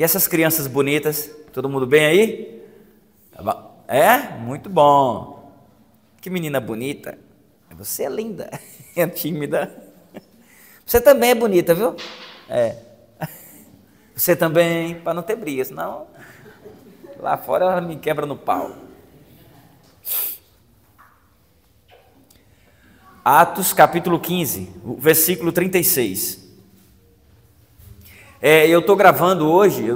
E essas crianças bonitas, todo mundo bem aí? Tá bom. É? Muito bom. Que menina bonita. Você é linda, é tímida. Você também é bonita, viu? É. Você também, para não ter briga, senão lá fora ela me quebra no pau. Atos capítulo 15, versículo 36. Eu estou gravando hoje,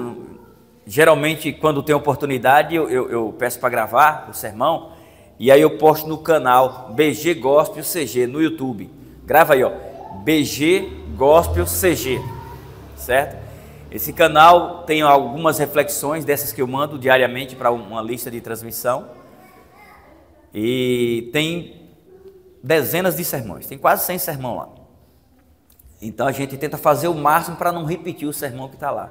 geralmente quando tem oportunidade eu peço para gravar o sermão, e aí eu posto no canal BG Gospel CG no YouTube. Grava aí, ó, BG Gospel CG, certo? Esse canal tem algumas reflexões dessas que eu mando diariamente para uma lista de transmissão, e tem dezenas de sermões, tem quase 100 sermões lá. Então a gente tenta fazer o máximo para não repetir o sermão que está lá.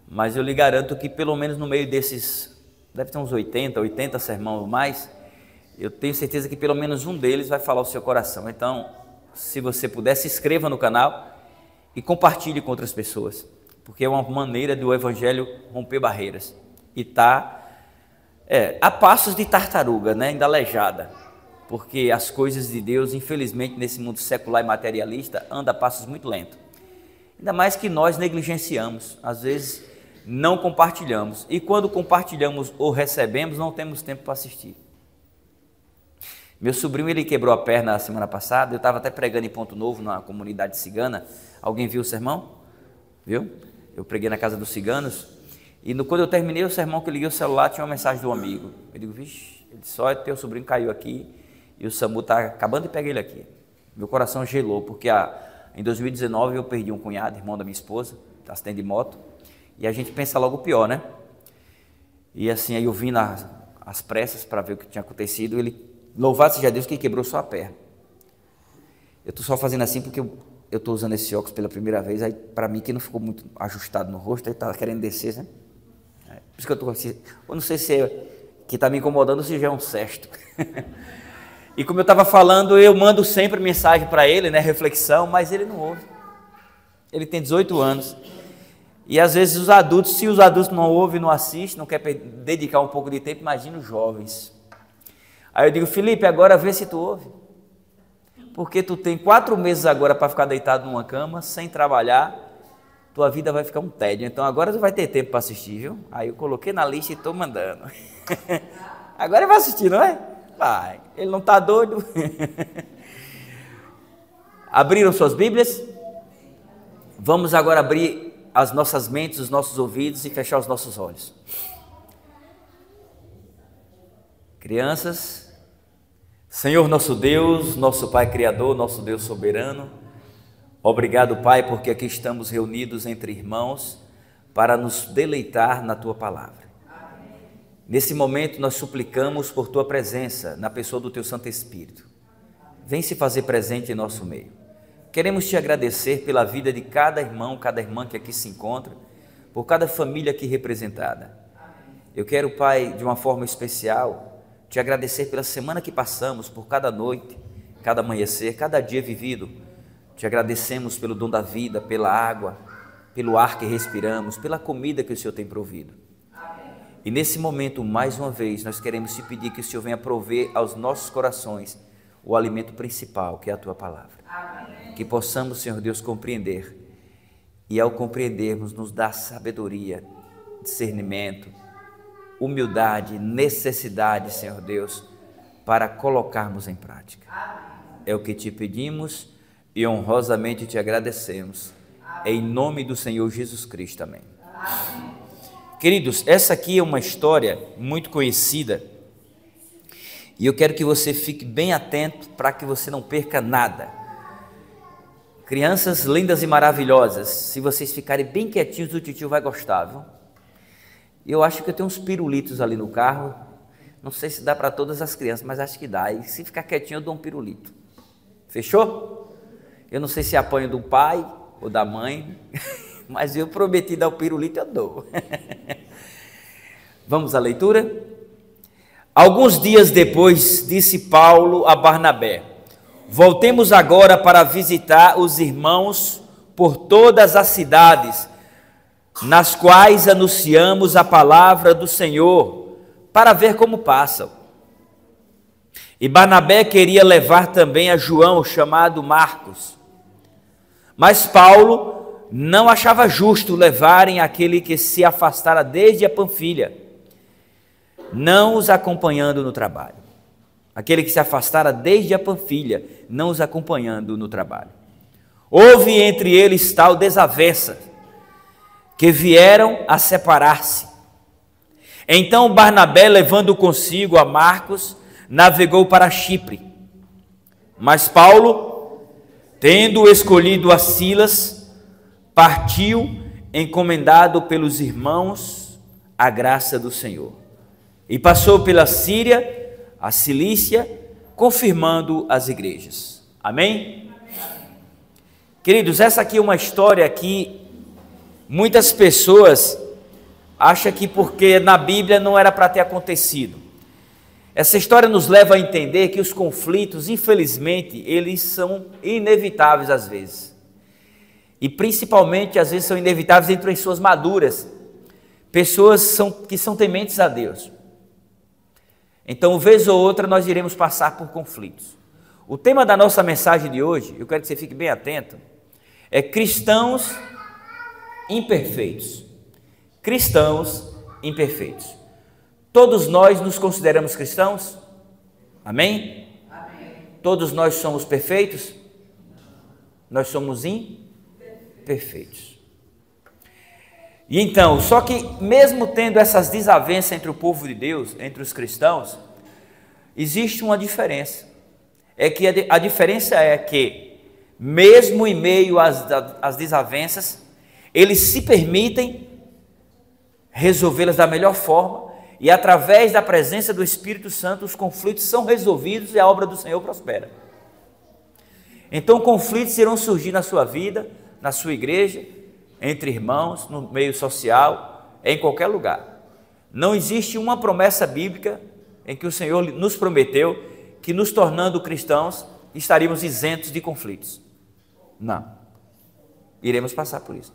Mas eu lhe garanto que pelo menos no meio desses, deve ter uns 80 sermões ou mais, eu tenho certeza que pelo menos um deles vai falar o seu coração. Então, se você puder, se inscreva no canal e compartilhe com outras pessoas, porque é uma maneira do Evangelho romper barreiras. E está a passos de tartaruga, né? Ainda aleijada, porque as coisas de Deus, infelizmente, nesse mundo secular e materialista, anda a passos muito lentos. Ainda mais que nós negligenciamos, às vezes não compartilhamos, e quando compartilhamos ou recebemos, não temos tempo para assistir. Meu sobrinho, ele quebrou a perna a semana passada, eu estava até pregando em Ponto Novo, na comunidade cigana. Alguém viu o sermão? Viu? Eu preguei na casa dos ciganos, e quando eu terminei o sermão, que eu liguei o celular, tinha uma mensagem do amigo. Eu digo, vixe, ele disse, olha, teu sobrinho caiu aqui, e o SAMU está acabando de pegar ele aqui. Meu coração gelou, porque em 2019 eu perdi um cunhado, irmão da minha esposa, acidente de moto, e a gente pensa logo o pior, né? E assim, aí eu vim às pressas para ver o que tinha acontecido, ele, louvado seja Deus, que quebrou só a perna. Eu estou só fazendo assim porque eu estou usando esse óculos pela primeira vez, aí para mim que não ficou muito ajustado no rosto, aí estava querendo descer, né? Por isso que eu estou assim, eu não sei se é que está me incomodando ou se já é um cesto. E como eu estava falando, eu mando sempre mensagem para ele, né, reflexão, mas ele não ouve. Ele tem 18 anos. E às vezes os adultos, se os adultos não ouvem, não assistem, não querem dedicar um pouco de tempo, imagina os jovens. Aí eu digo, Felipe, agora vê se tu ouve. Porque tu tem 4 meses agora para ficar deitado numa cama, sem trabalhar, tua vida vai ficar um tédio. Então agora tu vai ter tempo para assistir, viu? Aí eu coloquei na lista e estou mandando. Agora ele vai assistir, não é? Vai, ele não está doido. Abriram suas Bíblias? Vamos agora abrir as nossas mentes, os nossos ouvidos e fechar os nossos olhos. Crianças, Senhor nosso Deus, nosso Pai Criador, nosso Deus soberano, obrigado, Pai, porque aqui estamos reunidos entre irmãos para nos deleitar na Tua Palavra. Nesse momento nós suplicamos por Tua presença na pessoa do Teu Santo Espírito. Vem se fazer presente em nosso meio. Queremos Te agradecer pela vida de cada irmão, cada irmã que aqui se encontra, por cada família aqui representada. Eu quero, Pai, de uma forma especial, Te agradecer pela semana que passamos, por cada noite, cada amanhecer, cada dia vivido. Te agradecemos pelo dom da vida, pela água, pelo ar que respiramos, pela comida que o Senhor tem provido. E nesse momento, mais uma vez, nós queremos Te pedir que o Senhor venha prover aos nossos corações o alimento principal, que é a Tua Palavra. Amém. Que possamos, Senhor Deus, compreender, e ao compreendermos, nos dar sabedoria, discernimento, humildade, necessidade, Senhor Deus, para colocarmos em prática. É o que Te pedimos e honrosamente Te agradecemos. Em nome do Senhor Jesus Cristo. Amém. Queridos, essa aqui é uma história muito conhecida e eu quero que você fique bem atento para que você não perca nada. Crianças lindas e maravilhosas, se vocês ficarem bem quietinhos, o titio vai gostar, viu? Eu acho que eu tenho uns pirulitos ali no carro, não sei se dá para todas as crianças, mas acho que dá, e se ficar quietinho eu dou um pirulito. Fechou? Eu não sei se apanho do pai ou da mãe, mas eu prometi dar o pirulito, eu dou. Vamos à leitura? Alguns dias depois, disse Paulo a Barnabé: voltemos agora para visitar os irmãos por todas as cidades, nas quais anunciamos a palavra do Senhor, para ver como passam. E Barnabé queria levar também a João, chamado Marcos. Mas Paulo não achava justo levarem aquele que se afastara desde a Panfilha, não os acompanhando no trabalho. Aquele que se afastara desde a Panfilha, não os acompanhando no trabalho. Houve entre eles tal desavença, que vieram a separar-se. Então Barnabé, levando consigo a Marcos, navegou para Chipre. Mas Paulo, tendo escolhido a Silas, partiu, encomendado pelos irmãos à graça do Senhor. E passou pela Síria, a Cilícia, confirmando as igrejas. Amém? Queridos, essa aqui é uma história que muitas pessoas acham que porque na Bíblia não era para ter acontecido. Essa história nos leva a entender que os conflitos, infelizmente, eles são inevitáveis às vezes. E principalmente, às vezes, são inevitáveis entre pessoas maduras, pessoas que são tementes a Deus. Então, vez ou outra, nós iremos passar por conflitos. O tema da nossa mensagem de hoje, eu quero que você fique bem atento, é cristãos imperfeitos. Cristãos imperfeitos. Todos nós nos consideramos cristãos? Amém? Amém. Todos nós somos perfeitos? Nós somos imperfeitos. E então, só que mesmo tendo essas desavenças entre o povo de Deus, entre os cristãos, existe uma diferença. É que a diferença é que, mesmo em meio às desavenças, eles se permitem resolvê-las da melhor forma, e através da presença do Espírito Santo, os conflitos são resolvidos e a obra do Senhor prospera. Então, conflitos irão surgir na sua vida, na sua igreja, entre irmãos, no meio social, em qualquer lugar. Não existe uma promessa bíblica em que o Senhor nos prometeu que, nos tornando cristãos, estaríamos isentos de conflitos. Não. Iremos passar por isso.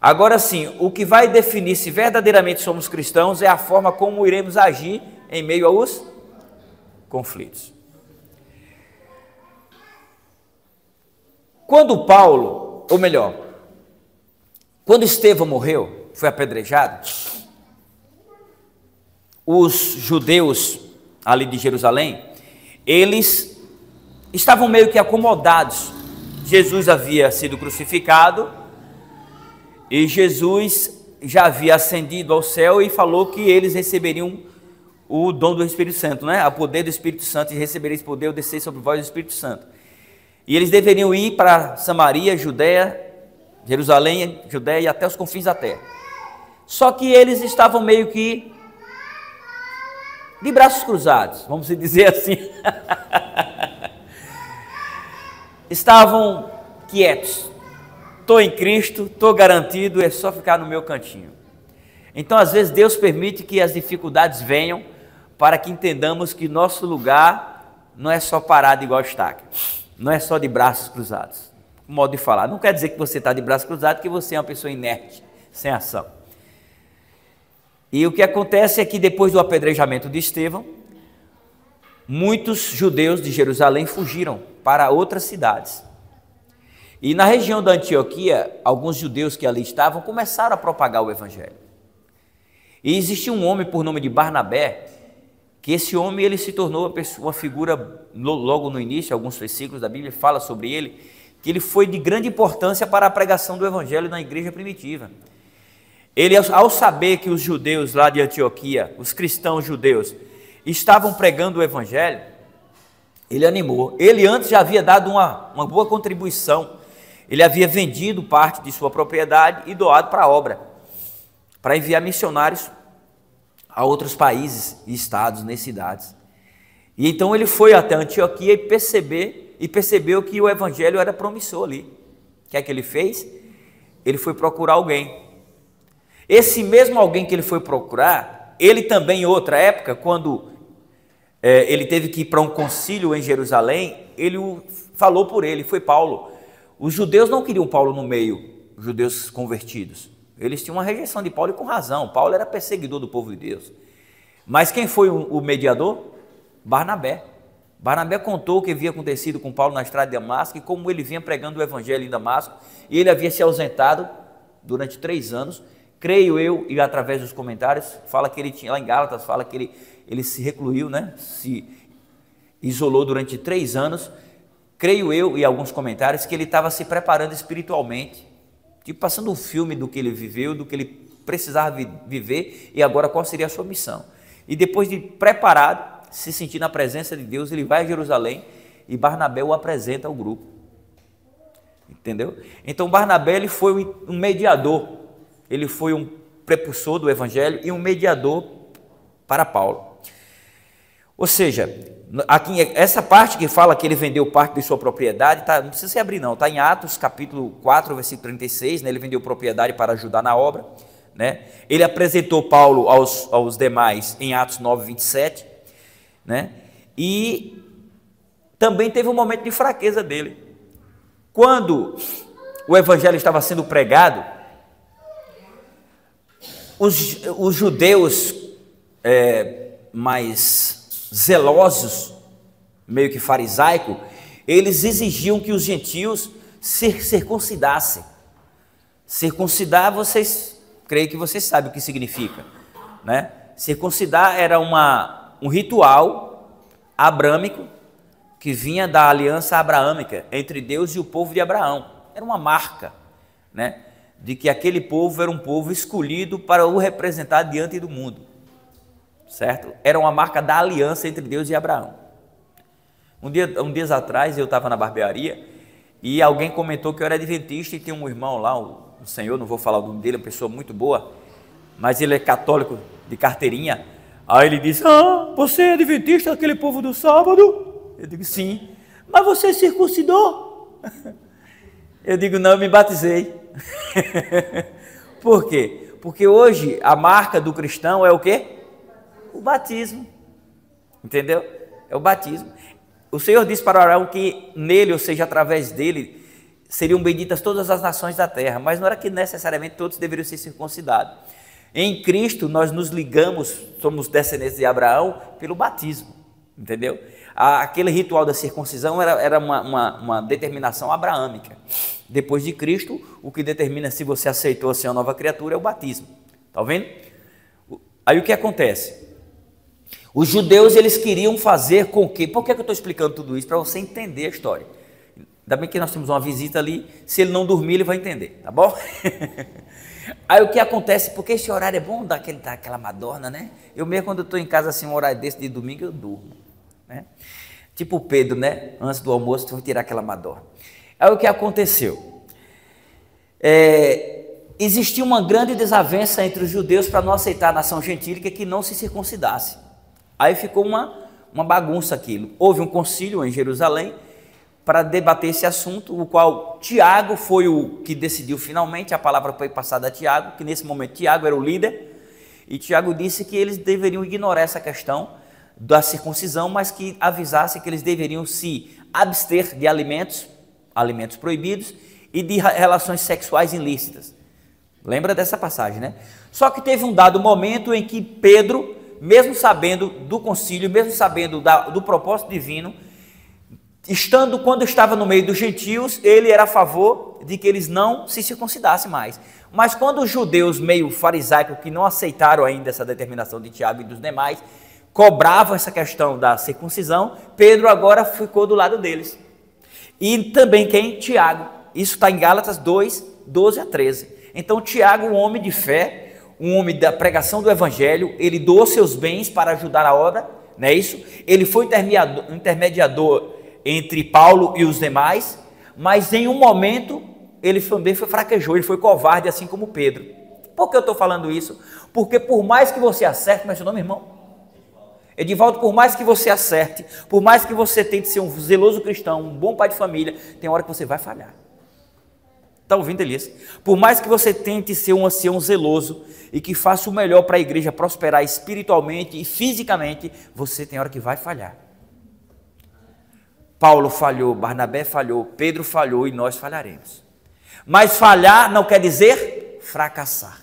Agora sim, o que vai definir se verdadeiramente somos cristãos é a forma como iremos agir em meio aos conflitos. Quando Paulo, ou melhor, quando Estevão morreu, foi apedrejado, os judeus ali de Jerusalém, eles estavam meio que acomodados. Jesus havia sido crucificado e Jesus já havia ascendido ao céu e falou que eles receberiam o dom do Espírito Santo, né? O poder do Espírito Santo, e recebereis poder, eu descer sobre vós o Espírito Santo. E eles deveriam ir para Samaria, Judéia, Jerusalém, Judéia e até os confins da terra. Só que eles estavam meio que de braços cruzados, vamos dizer assim. Estavam quietos. Estou em Cristo, estou garantido, é só ficar no meu cantinho. Então, às vezes, Deus permite que as dificuldades venham para que entendamos que nosso lugar não é só parado igual estaca, não é só de braços cruzados. Modo de falar, não quer dizer que você está de braços cruzados, que você é uma pessoa inerte, sem ação. E o que acontece é que depois do apedrejamento de Estevão, muitos judeus de Jerusalém fugiram para outras cidades. E na região da Antioquia, alguns judeus que ali estavam começaram a propagar o evangelho. E existia um homem por nome de Barnabé, que esse homem ele se tornou uma figura, logo no início, alguns versículos da Bíblia fala sobre ele, que ele foi de grande importância para a pregação do evangelho na igreja primitiva. Ele, ao saber que os judeus lá de Antioquia, os cristãos judeus, estavam pregando o evangelho, ele animou. Ele antes já havia dado uma boa contribuição. Ele havia vendido parte de sua propriedade e doado para a obra, para enviar missionários a outros países e estados, nem cidades. E então ele foi até Antioquia e percebeu que o evangelho era promissor ali. O que é que ele fez? Ele foi procurar alguém. Esse mesmo alguém que ele foi procurar, ele também em outra época, quando ele teve que ir para um concílio em Jerusalém, ele falou por ele, foi Paulo. Os judeus não queriam Paulo no meio, os judeus convertidos. Eles tinham uma rejeição de Paulo e com razão. Paulo era perseguidor do povo de Deus. Mas quem foi o mediador? Barnabé. Barnabé contou o que havia acontecido com Paulo na estrada de Damasco e como ele vinha pregando o evangelho em Damasco, e ele havia se ausentado durante 3 anos, creio eu, e através dos comentários, fala que ele tinha, lá em Gálatas, fala que ele se recluiu, né? Se isolou durante 3 anos, creio eu, e alguns comentários, que ele estava se preparando espiritualmente, tipo passando um filme do que ele viveu, do que ele precisava viver, e agora qual seria a sua missão. E depois de preparado, se sentir na presença de Deus, ele vai a Jerusalém e Barnabé o apresenta ao grupo. Entendeu? Então Barnabé ele foi um mediador, ele foi um precursor do evangelho e um mediador para Paulo. Ou seja, aqui, essa parte que fala que ele vendeu parte de sua propriedade, tá, não precisa se abrir não, está em Atos capítulo 4, versículo 36, né, ele vendeu propriedade para ajudar na obra, né? Ele apresentou Paulo aos demais em Atos 9, 27, né? E também teve um momento de fraqueza dele. Quando o evangelho estava sendo pregado, os judeus mais zelosos, meio que farisaico, eles exigiam que os gentios se circuncidassem. Circuncidar, vocês, creio que vocês sabem o que significa, né? Circuncidar era um ritual abrâmico que vinha da aliança abraâmica entre Deus e o povo de Abraão. Era uma marca, né, de que aquele povo era um povo escolhido para o representar diante do mundo, certo? Era uma marca da aliança entre Deus e Abraão. Um dia atrás eu estava na barbearia e alguém comentou que eu era adventista e tem um irmão lá, um senhor, não vou falar o nome dele, uma pessoa muito boa, mas ele é católico de carteirinha. Aí ele disse: você é adventista daquele povo do sábado? Eu digo: sim. Mas você circuncidou? Eu digo: não, eu me batizei. Por quê? Porque hoje a marca do cristão é o quê? O batismo. Entendeu? É o batismo. O Senhor disse para Abraão que nele, ou seja, através dele, seriam benditas todas as nações da terra, mas não era que necessariamente todos deveriam ser circuncidados. Em Cristo nós nos ligamos, somos descendentes de Abraão pelo batismo, entendeu? Aquele ritual da circuncisão era uma determinação abraâmica. Depois de Cristo, o que determina se você aceitou ser uma nova criatura é o batismo. Está vendo? Aí o que acontece? Os judeus, eles queriam fazer com que... Por que eu estou explicando tudo isso? Para você entender a história. Ainda bem que nós temos uma visita ali, se ele não dormir, ele vai entender, tá bom? Aí o que acontece, porque esse horário é bom dar aquela madorna, né? Eu mesmo, quando estou em casa assim, um horário desse de domingo, eu durmo, né? Tipo o Pedro, né? Antes do almoço, eu vou tirar aquela madorna. Aí o que aconteceu? Existia uma grande desavença entre os judeus para não aceitar a nação gentílica que não se circuncidasse. Aí ficou uma bagunça aquilo. Houve um concílio em Jerusalém para debater esse assunto, o qual Tiago foi o que decidiu finalmente. A palavra foi passada a Tiago, que nesse momento Tiago era o líder, e Tiago disse que eles deveriam ignorar essa questão da circuncisão, mas que avisasse que eles deveriam se abster de alimentos proibidos e de relações sexuais ilícitas. Lembra dessa passagem, né? Só que teve um dado momento em que Pedro, mesmo sabendo do concílio, mesmo sabendo do propósito divino, quando estava no meio dos gentios, ele era a favor de que eles não se circuncidassem mais. Mas quando os judeus meio farisaicos, que não aceitaram ainda essa determinação de Tiago e dos demais, cobravam essa questão da circuncisão, Pedro agora ficou do lado deles. E também quem? Tiago. Isso está em Gálatas 2, 12 a 13. Então Tiago, um homem de fé, um homem da pregação do evangelho, ele doou seus bens para ajudar a obra, não é isso? Ele foi intermediador entre Paulo e os demais, mas em um momento ele também fraquejou, ele foi covarde, assim como Pedro. Por que eu estou falando isso? Porque por mais que você acerte, como é seu nome, irmão? Edivaldo, por mais que você acerte, por mais que você tente ser um zeloso cristão, um bom pai de família, tem hora que você vai falhar. Está ouvindo, Elias? Por mais que você tente ser um ancião zeloso e que faça o melhor para a igreja prosperar espiritualmente e fisicamente, você tem hora que vai falhar. Paulo falhou, Barnabé falhou, Pedro falhou e nós falharemos. Mas falhar não quer dizer fracassar.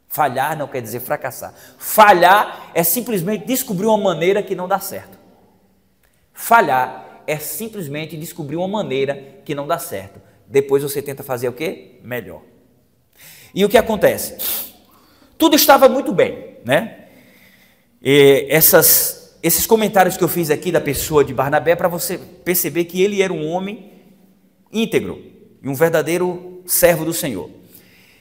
Falhar não quer dizer fracassar. Falhar é simplesmente descobrir uma maneira que não dá certo. Falhar é simplesmente descobrir uma maneira que não dá certo. Depois você tenta fazer o quê? Melhor. E o que acontece? Tudo estava muito bem, né? E esses comentários que eu fiz aqui da pessoa de Barnabé, para você perceber que ele era um homem íntegro e um verdadeiro servo do Senhor.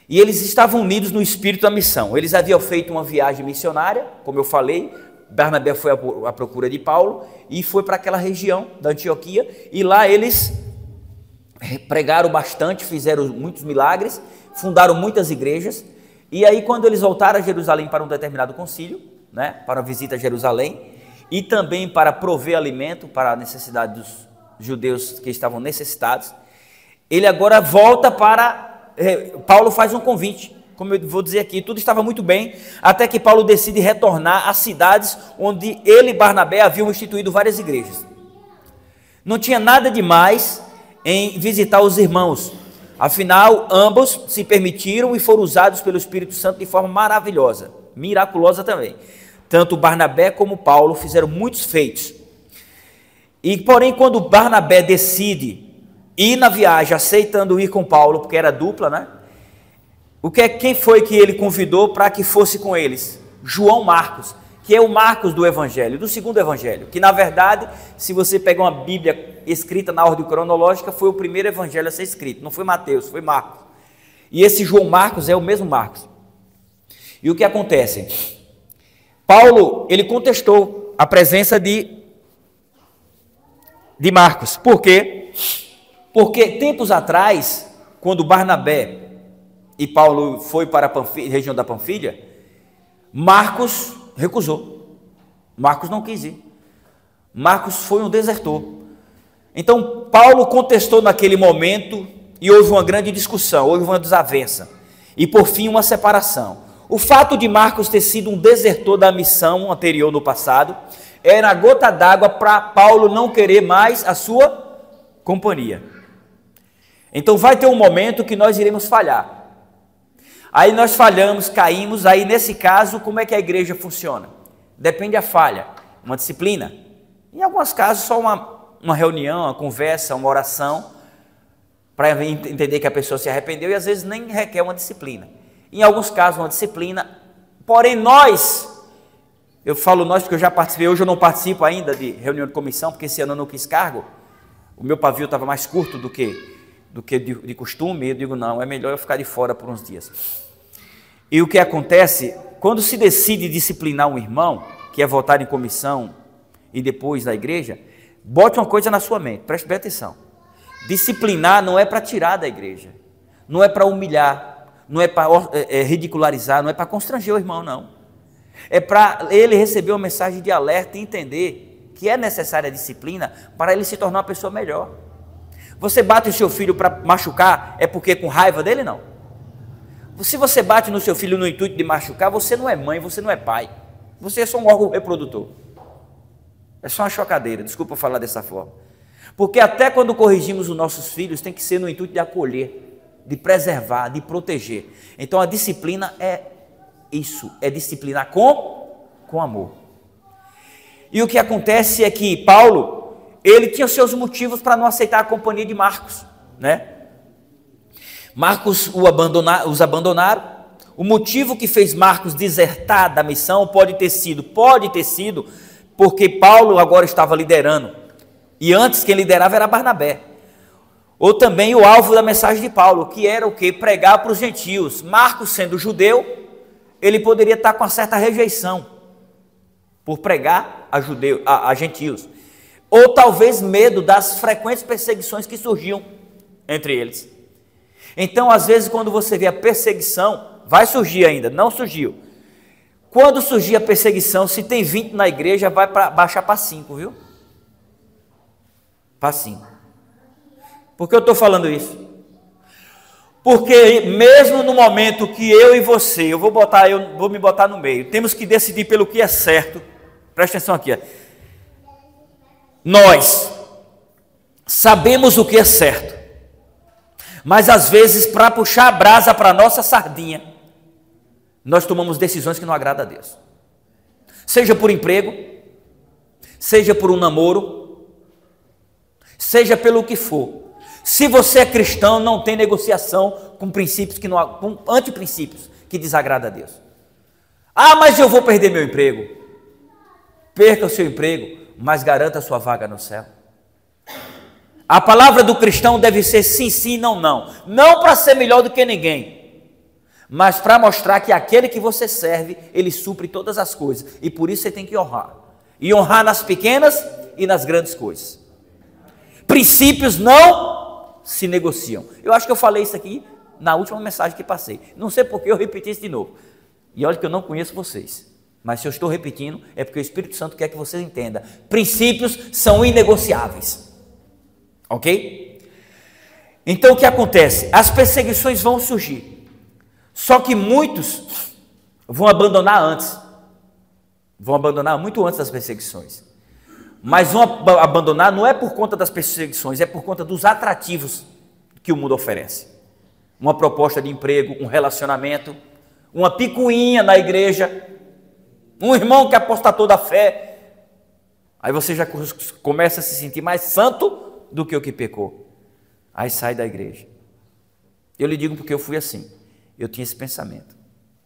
E eles estavam unidos no espírito da missão. Eles haviam feito uma viagem missionária, como eu falei. Barnabé foi à procura de Paulo e foi para aquela região da Antioquia, e lá eles pregaram bastante, fizeram muitos milagres, fundaram muitas igrejas. E aí, quando eles voltaram a Jerusalém para um determinado concílio, né, para a visita a Jerusalém, e também para prover alimento para a necessidade dos judeus que estavam necessitados, ele agora volta para... Paulo faz um convite, como eu vou dizer aqui, tudo estava muito bem, até que Paulo decide retornar às cidades onde ele e Barnabé haviam instituído várias igrejas. Não tinha nada de mais em visitar os irmãos, afinal, ambos se permitiram e foram usados pelo Espírito Santo de forma maravilhosa, miraculosa também. Tanto Barnabé como Paulo fizeram muitos feitos. E porém, quando Barnabé decide ir na viagem, aceitando ir com Paulo, porque era dupla, né? Quem foi que ele convidou para que fosse com eles? João Marcos, que é o Marcos do Evangelho, do segundo Evangelho, que na verdade, se você pegar uma Bíblia escrita na ordem cronológica, foi o primeiro Evangelho a ser escrito, não foi Mateus, foi Marcos. E esse João Marcos é o mesmo Marcos. E o que acontece? Paulo, ele contestou a presença de Marcos. Por quê? Porque tempos atrás, quando Barnabé e Paulo foi para a região da Panfilha, Marcos recusou. Marcos não quis ir. Marcos foi um desertor. Então, Paulo contestou naquele momento e houve uma grande discussão, houve uma desavença e, por fim, uma separação. O fato de Marcos ter sido um desertor da missão anterior no passado era a gota d'água para Paulo não querer mais a sua companhia. Então vai ter um momento que nós iremos falhar. Aí nós falhamos, caímos, aí nesse caso, como é que a igreja funciona? Depende da falha, uma disciplina. Em alguns casos, só uma reunião, uma conversa, uma oração, para entender que a pessoa se arrependeu, e às vezes nem requer uma disciplina. Em alguns casos, uma disciplina, porém eu falo nós porque eu já participei, hoje eu não participo ainda de reunião de comissão, porque esse ano eu não quis cargo, o meu pavio estava mais curto do que de costume, eu digo, não, é melhor eu ficar de fora por uns dias. E o que acontece, quando se decide disciplinar um irmão, que é votar em comissão e depois da igreja, bote uma coisa na sua mente, preste bem atenção. Disciplinar não é para tirar da igreja, não é para humilhar, não é para ridicularizar, não é para constranger o irmão, não. É para ele receber uma mensagem de alerta e entender que é necessária a disciplina para ele se tornar uma pessoa melhor. Você bate o seu filho para machucar, é porque com raiva dele? Não. Se você bate no seu filho no intuito de machucar, você não é mãe, você não é pai. Você é só um órgão reprodutor. É só uma chocadeira, desculpa falar dessa forma. Porque até quando corrigimos os nossos filhos, tem que ser no intuito de acolher, de preservar, de proteger. Então a disciplina é isso, é disciplinar com amor. E o que acontece é que Paulo, ele tinha seus motivos para não aceitar a companhia de Marcos, né? Marcos os abandonaram. O motivo que fez Marcos desertar da missão pode ter sido porque Paulo agora estava liderando, e antes quem liderava era Barnabé. Ou também o alvo da mensagem de Paulo, que era o quê? Pregar para os gentios. Marcos, sendo judeu, ele poderia estar com uma certa rejeição por pregar a gentios, ou talvez medo das frequentes perseguições que surgiam entre eles. Então, às vezes, quando você vê a perseguição, vai surgir ainda, não surgiu. Quando surgir a perseguição, se tem 20 na igreja, vai baixar para 5, viu? Para 5. Por que eu estou falando isso? Porque mesmo no momento que eu e você, eu vou me botar no meio, temos que decidir pelo que é certo. Presta atenção aqui. Nós sabemos o que é certo, Mas às vezes, para puxar a brasa para a nossa sardinha, nós tomamos decisões que não agradam a Deus. Seja por emprego, seja por um namoro, seja pelo que for. Se você é cristão, não tem negociação com princípios que não, com antiprincípios que desagradam a Deus. Ah, mas eu vou perder meu emprego. Perca o seu emprego, mas garanta a sua vaga no céu. A palavra do cristão deve ser sim, sim, não, não. Não para ser melhor do que ninguém, mas para mostrar que aquele que você serve, ele supre todas as coisas. E por isso você tem que honrar. E honrar nas pequenas e nas grandes coisas. Princípios não se negociam. Eu acho que eu falei isso aqui na última mensagem que passei. Não sei por que eu repeti isso de novo. E olha que eu não conheço vocês. Mas se eu estou repetindo, é porque o Espírito Santo quer que vocês entendam. Princípios são inegociáveis. Ok? Então o que acontece? As perseguições vão surgir. Só que muitos vão abandonar antes. Vão abandonar muito antes das perseguições. Mas vão abandonar não é por conta das perseguições, é por conta dos atrativos que o mundo oferece. Uma proposta de emprego, um relacionamento, uma picuinha na igreja, um irmão que apostatou da fé. Aí você já começa a se sentir mais santo do que o que pecou. Aí sai da igreja. Eu lhe digo porque eu fui assim. Eu tinha esse pensamento.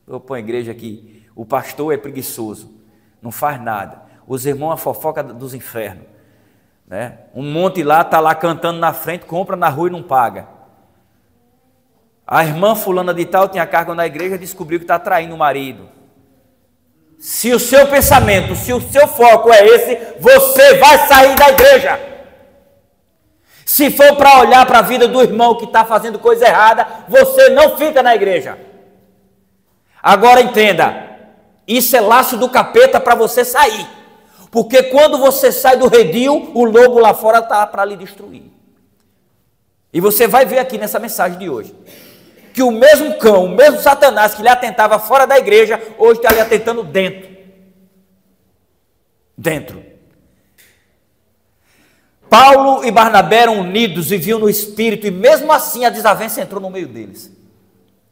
Eu ponho a igreja aqui, o pastor é preguiçoso, não faz nada. Os irmãos, a fofoca dos infernos, né? Um monte lá, está lá cantando na frente, compra na rua e não paga. A irmã fulana de tal tinha cargo na igreja, descobriu que está traindo o marido. Se o seu pensamento, se o seu foco é esse, você vai sair da igreja. Se for para olhar para a vida do irmão que está fazendo coisa errada, você não fica na igreja. Agora entenda, isso é laço do capeta para você sair. Porque quando você sai do redil, o lobo lá fora está para lhe destruir. E você vai ver aqui nessa mensagem de hoje, que o mesmo cão, o mesmo Satanás que lhe atentava fora da igreja, hoje está lhe atentando dentro. Dentro. Paulo e Barnabé eram unidos, viviam no Espírito, e mesmo assim a desavença entrou no meio deles.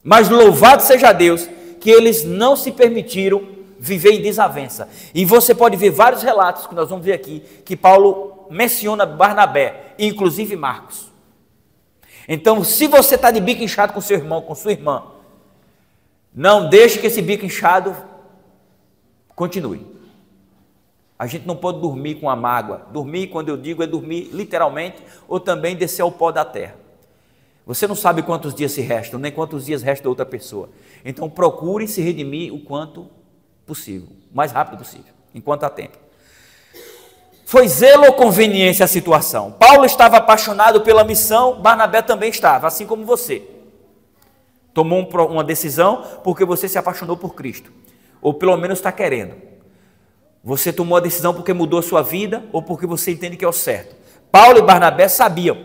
Mas louvado seja Deus, que eles não se permitiram viver em desavença. E você pode ver vários relatos que nós vamos ver aqui, que Paulo menciona Barnabé, inclusive Marcos. Então, se você está de bico inchado com seu irmão, com sua irmã, não deixe que esse bico inchado continue. A gente não pode dormir com a mágoa. Dormir, quando eu digo, é dormir literalmente, ou também descer ao pó da terra. Você não sabe quantos dias se restam, nem quantos dias resta outra pessoa. Então procure se redimir o quanto possível, o mais rápido possível, enquanto há tempo. Foi zelo ou conveniência a situação? Paulo estava apaixonado pela missão, Barnabé também estava, assim como você. Tomou uma decisão porque você se apaixonou por Cristo, ou pelo menos está querendo. Você tomou a decisão porque mudou a sua vida ou porque você entende que é o certo. Paulo e Barnabé sabiam.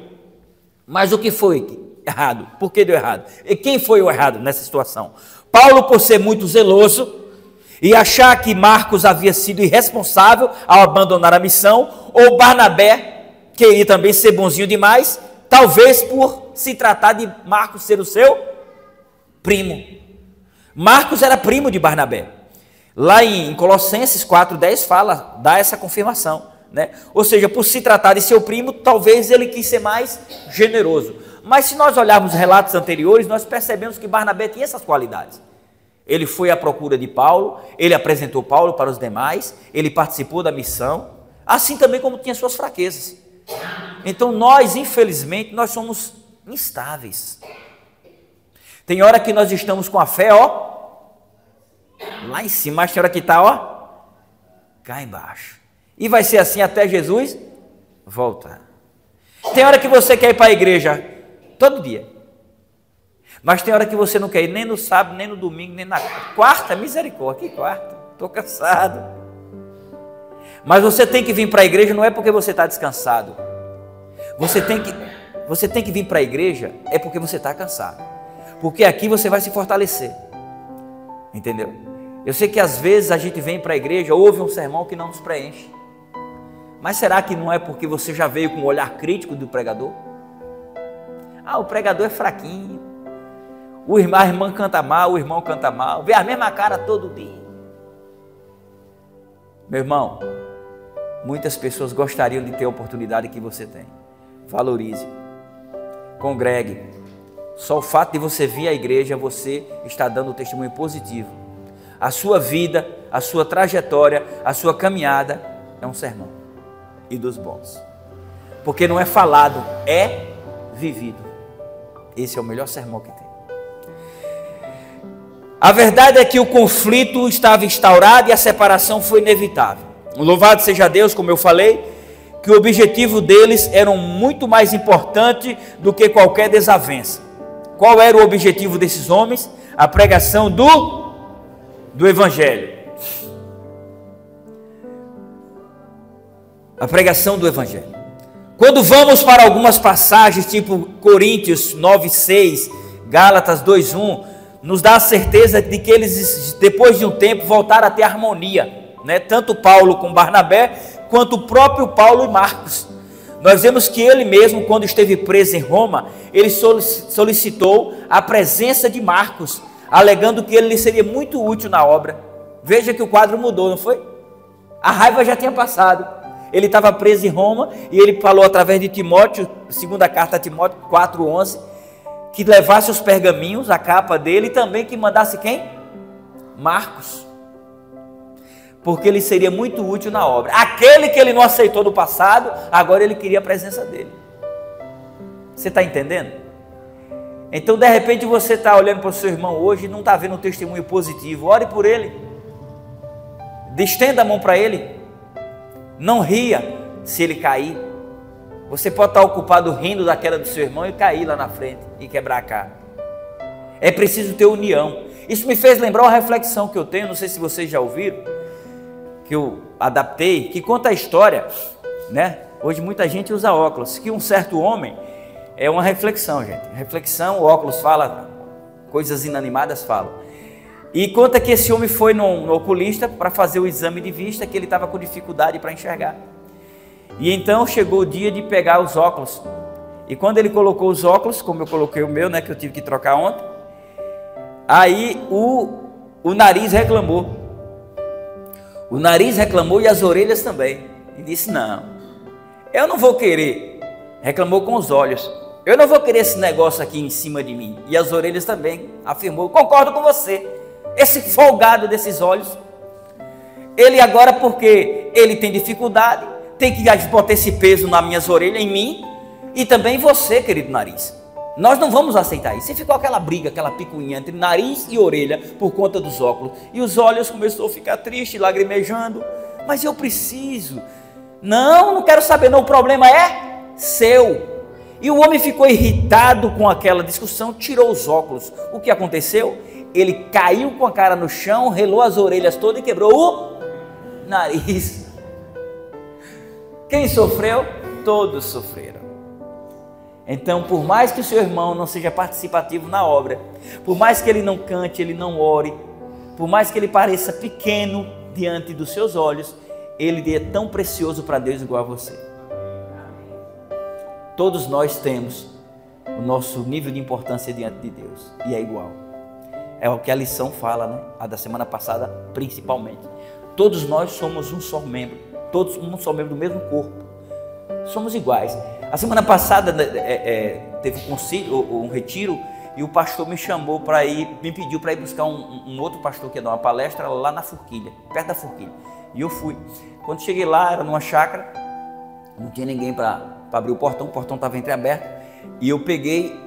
Mas o que foi errado? Por que deu errado? E quem foi o errado nessa situação? Paulo, por ser muito zeloso e achar que Marcos havia sido irresponsável ao abandonar a missão, ou Barnabé queria também ser bonzinho demais, talvez por se tratar de Marcos ser o seu primo. Marcos era primo de Barnabé. Lá em Colossenses 4:10 fala, dá essa confirmação, né? Ou seja, por se tratar de seu primo, talvez ele quis ser mais generoso. Mas se nós olharmos os relatos anteriores, nós percebemos que Barnabé tinha essas qualidades. Ele foi à procura de Paulo, ele apresentou Paulo para os demais, ele participou da missão, assim também como tinha suas fraquezas. Então nós, infelizmente, nós somos instáveis. Tem hora que nós estamos com a fé, lá em cima, mas tem hora que está, cá embaixo. E vai ser assim até Jesus voltar. Tem hora que você quer ir para a igreja todo dia. Mas tem hora que você não quer ir nem no sábado, nem no domingo, nem na quarta. Misericórdia, que quarta? Estou cansado. Mas você tem que vir para a igreja não é porque você está descansado. Você tem que vir para a igreja é porque você está cansado. Porque aqui você vai se fortalecer. Entendeu? Eu sei que às vezes a gente vem para a igreja, ouve um sermão que não nos preenche. Mas será que não é porque você já veio com um olhar crítico do pregador? Ah, o pregador é fraquinho. A irmã canta mal, o irmão canta mal. Vê a mesma cara todo dia. Meu irmão, muitas pessoas gostariam de ter a oportunidade que você tem. Valorize. Congregue. Só o fato de você vir à igreja, você está dando um testemunho positivo. A sua vida, a sua trajetória, a sua caminhada é um sermão. E dos bons. Porque não é falado, é vivido. Esse é o melhor sermão que tem. A verdade é que o conflito estava instaurado e a separação foi inevitável. Louvado seja Deus, como eu falei, que o objetivo deles era muito mais importante do que qualquer desavença. Qual era o objetivo desses homens? A pregação do Evangelho. A pregação do Evangelho. Quando vamos para algumas passagens, tipo Coríntios 9:6, Gálatas 2:1, nos dá a certeza de que eles, depois de um tempo, voltaram a ter harmonia, né? Tanto Paulo com Barnabé, quanto o próprio Paulo e Marcos. Nós vemos que ele mesmo, quando esteve preso em Roma, ele solicitou a presença de Marcos, alegando que ele lhe seria muito útil na obra. Veja que o quadro mudou, não foi? A raiva já tinha passado. Ele estava preso em Roma e ele falou através de Timóteo, segunda carta a Timóteo 4:11, que levasse os pergaminhos, a capa dele, e também que mandasse quem? Marcos. Porque ele seria muito útil na obra. Aquele que ele não aceitou no passado, agora ele queria a presença dele. Você está entendendo? Então, de repente, você está olhando para o seu irmão hoje e não está vendo um testemunho positivo. Ore por ele. Estenda a mão para ele. Não ria se ele cair. Você pode estar ocupado rindo da queda do seu irmão e cair lá na frente e quebrar a cara. É preciso ter união. Isso me fez lembrar uma reflexão que eu tenho, não sei se vocês já ouviram, que eu adaptei, que conta a história, né? Hoje muita gente usa óculos, que um certo homem, é uma reflexão, gente. Reflexão, o óculos fala, coisas inanimadas falam. E conta que esse homem foi no oculista para fazer o exame de vista, que ele estava com dificuldade para enxergar. E então chegou o dia de pegar os óculos. E quando ele colocou os óculos, como eu coloquei o meu, né, que eu tive que trocar ontem, aí o nariz reclamou. O nariz reclamou e as orelhas também. E disse, não, eu não vou querer. Reclamou com os olhos. Eu não vou querer esse negócio aqui em cima de mim. E as orelhas também. Afirmou, concordo com você. Esse folgado desses olhos. Ele agora, porque ele tem dificuldade, tem que botar esse peso nas minhas orelhas, em mim, e também você, querido nariz. Nós não vamos aceitar isso. E ficou aquela briga, aquela picuinha entre nariz e orelha por conta dos óculos. E os olhos começou a ficar triste, lagrimejando. Mas eu preciso. Não quero saber não, o problema é seu. E o homem ficou irritado com aquela discussão, tirou os óculos. O que aconteceu? Ele caiu com a cara no chão, relou as orelhas todas e quebrou o nariz. Quem sofreu? Todos sofreram. Então, por mais que o seu irmão não seja participativo na obra, por mais que ele não cante, ele não ore, por mais que ele pareça pequeno diante dos seus olhos, ele é tão precioso para Deus igual a você. Todos nós temos o nosso nível de importância diante de Deus, e é igual. É o que a lição fala, né? A da semana passada, principalmente. Todos nós somos um só membro, todos um só membro do mesmo corpo. Somos iguais. A semana passada teve um concílio, um retiro, e o pastor me chamou para ir, me pediu para ir buscar um outro pastor que ia dar uma palestra lá na Forquilha, perto da Forquilha. E eu fui. Quando cheguei lá, era numa chácara, não tinha ninguém para abrir o portão estava entreaberto, e eu peguei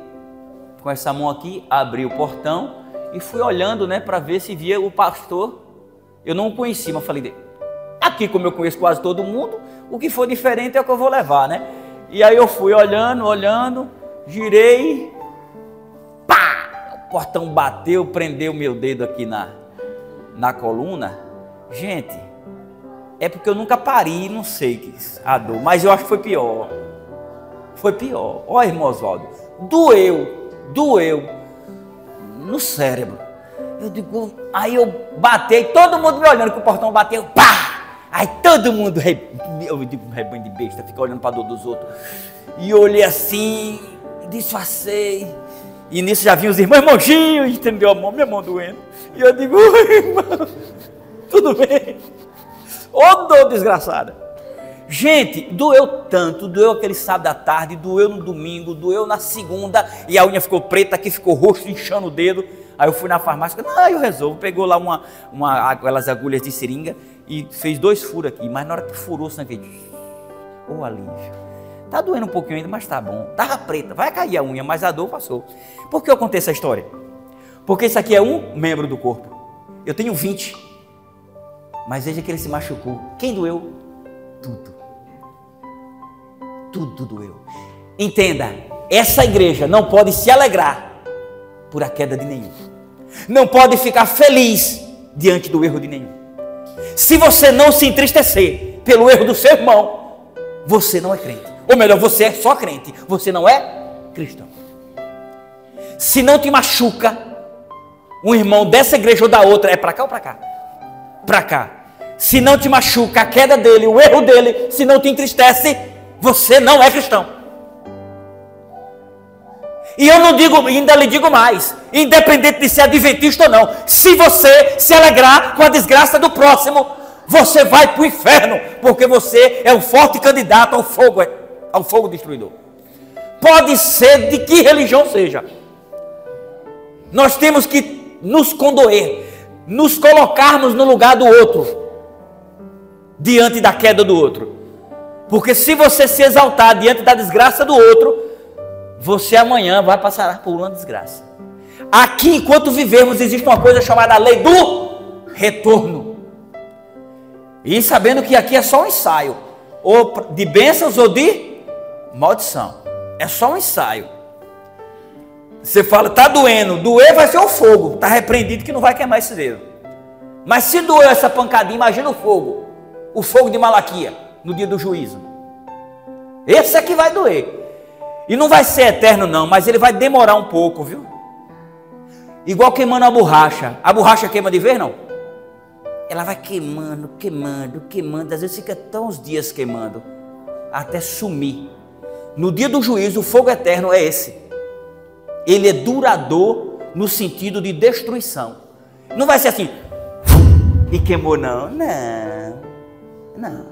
com essa mão aqui, abri o portão e fui olhando, né, para ver se via o pastor. Eu não o conhecia, mas falei, aqui como eu conheço quase todo mundo, o que for diferente é o que eu vou levar, né? E aí eu fui olhando, girei, pá! O portão bateu, prendeu meu dedo aqui na coluna. Gente, é porque eu nunca parei, não sei a dor, mas eu acho que foi pior. Foi pior. Olha, irmão Oswaldo, doeu no cérebro. Eu digo, aí eu batei, todo mundo me olhando, que o portão bateu, pá! Aí todo mundo, eu digo, rebanho de besta, fica olhando para a dor dos outros. E eu olhei assim, disfarcei. E nisso já vinham os irmãos, irmãozinho, estendeu a mão, minha mão doendo. E eu digo, oi, irmão, tudo bem? Ô dor desgraçada. Gente, doeu tanto, doeu aquele sábado à tarde, doeu no domingo, doeu na segunda, e a unha ficou preta, aqui ficou roxo, inchando o dedo. Aí eu fui na farmácia, não, eu resolvo. Pegou lá aquelas agulhas de seringa e fez 2 furos aqui. Mas na hora que furou o sangue, ô alívio. Tá doendo um pouquinho ainda, mas tá bom. Tava preta, vai cair a unha, mas a dor passou. Por que eu contei essa história? Porque isso aqui é um membro do corpo. Eu tenho 20. Mas veja que ele se machucou. Quem doeu? Tudo. Tudo doeu. Entenda, essa igreja não pode se alegrar por a queda de nenhum. Não pode ficar feliz diante do erro de nenhum. Se você não se entristecer pelo erro do seu irmão, você não é crente. Ou melhor, você é só crente, você não é cristão. Se não te machuca um irmão dessa igreja ou da outra, é para cá ou para cá? Para cá. Se não te machuca a queda dele, o erro dele, se não te entristece, você não é cristão. E eu não digo, ainda lhe digo mais, independente de ser adventista ou não, se você se alegrar com a desgraça do próximo, você vai para o inferno, porque você é um forte candidato ao fogo destruidor. Pode ser de que religião seja. Nós temos que nos condoer, nos colocarmos no lugar do outro, diante da queda do outro. Porque se você se exaltar diante da desgraça do outro, você amanhã vai passar por uma desgraça. Aqui, enquanto vivermos, existe uma coisa chamada lei do retorno. E sabendo que aqui é só um ensaio, ou de bênçãos ou de maldição. É só um ensaio. Você fala, tá doendo, doer vai ser o fogo, tá repreendido que não vai queimar esse dedo. Mas se doeu essa pancadinha, imagina o fogo de Malaquia, no dia do juízo. Esse é que vai doer. E não vai ser eterno não, mas ele vai demorar um pouco, viu? Igual queimando a borracha. A borracha queima de vez, não? Ela vai queimando, queimando, queimando. Às vezes fica até uns dias queimando, até sumir. No dia do juízo, o fogo eterno é esse. Ele é duradouro no sentido de destruição. Não vai ser assim, e queimou não. Não.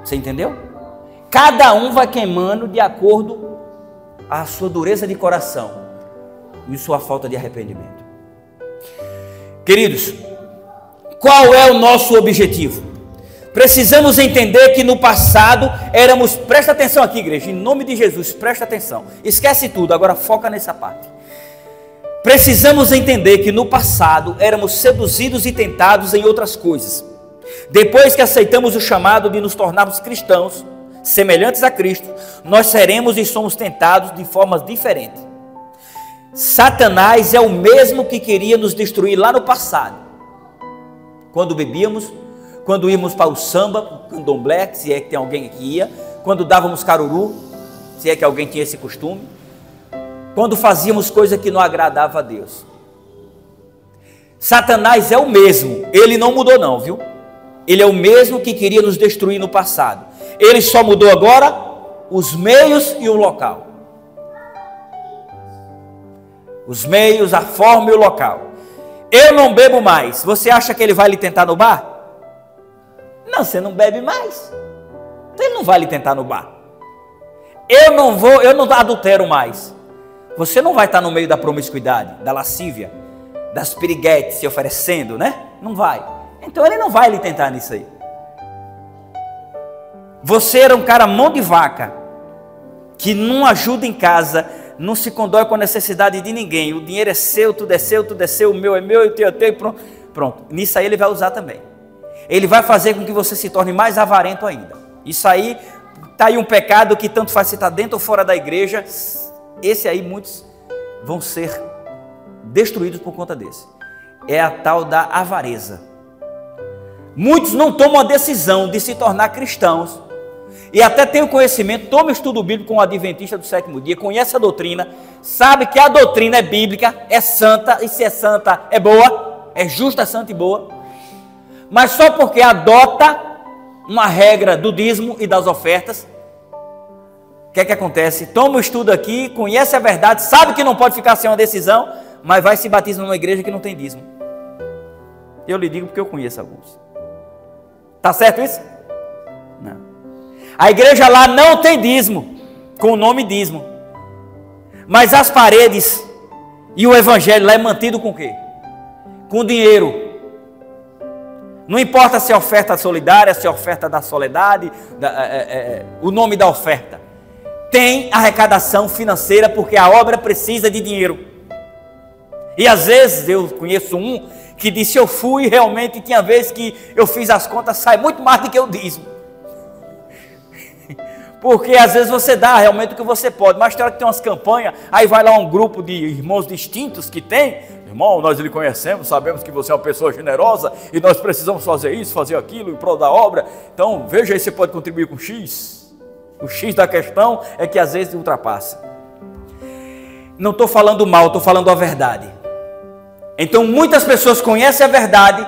Você entendeu? Cada um vai queimando de acordo à sua dureza de coração e sua falta de arrependimento. Queridos, qual é o nosso objetivo? Precisamos entender que no passado éramos, presta atenção aqui igreja, em nome de Jesus, presta atenção, esquece tudo, agora foca nessa parte. Precisamos entender que no passado éramos seduzidos e tentados em outras coisas. Depois que aceitamos o chamado de nos tornarmos cristãos, semelhantes a Cristo, nós seremos e somos tentados de formas diferentes. Satanás é o mesmo que queria nos destruir lá no passado, quando bebíamos, quando íamos para o samba, candomblé, se é que tem alguém que ia, quando dávamos caruru, se é que alguém tinha esse costume, quando fazíamos coisa que não agradava a Deus. Satanás é o mesmo, ele não mudou não, viu? Ele é o mesmo que queria nos destruir no passado. Ele só mudou agora os meios e o local. Os meios, a forma e o local. Eu não bebo mais. Você acha que ele vai lhe tentar no bar? Não, você não bebe mais. Então ele não vai lhe tentar no bar. Eu não adultero mais. Você não vai estar no meio da promiscuidade, da lascívia, das piriguetes se oferecendo, né? Não vai. Então ele não vai lhe tentar nisso aí. Você era um cara mão de vaca, que não ajuda em casa, não se condói com a necessidade de ninguém. O dinheiro é seu, tudo é seu, o meu é meu, o teu é teu, pronto. Nisso aí ele vai usar também. Ele vai fazer com que você se torne mais avarento ainda. Isso aí, está aí um pecado que tanto faz se está dentro ou fora da igreja. Esse aí muitos vão ser destruídos por conta desse. É a tal da avareza. Muitos não tomam a decisão de se tornar cristãos e até tem o conhecimento, toma estudo bíblico com o adventista do sétimo dia, conhece a doutrina, sabe que a doutrina é bíblica, é santa, e se é santa é boa, é justa, santa e boa, mas só porque adota uma regra do dízimo e das ofertas, O que é que acontece? Toma o estudo aqui, conhece a verdade, sabe que não pode ficar sem uma decisão, mas vai se batizar numa igreja que não tem dízimo. Eu lhe digo porque eu conheço alguns. Tá certo isso? Não. A igreja lá não tem dízimo, com o nome dízimo. Mas as paredes e o evangelho lá é mantido com o quê? Com dinheiro. Não importa se é oferta solidária, se é oferta da soledade, o nome da oferta. Tem arrecadação financeira porque a obra precisa de dinheiro. E às vezes eu conheço um que disse: eu fui realmente, tinha vezes que eu fiz as contas, sai muito mais do que eu dízimo. Porque às vezes você dá realmente o que você pode, mas tem hora que tem umas campanhas, aí vai lá um grupo de irmãos distintos que tem: irmão, nós lhe conhecemos, sabemos que você é uma pessoa generosa e nós precisamos fazer isso, fazer aquilo em prol da obra, então veja aí se você pode contribuir com X. O X da questão é que às vezes ultrapassa. Não estou falando mal, estou falando a verdade. Então muitas pessoas conhecem a verdade,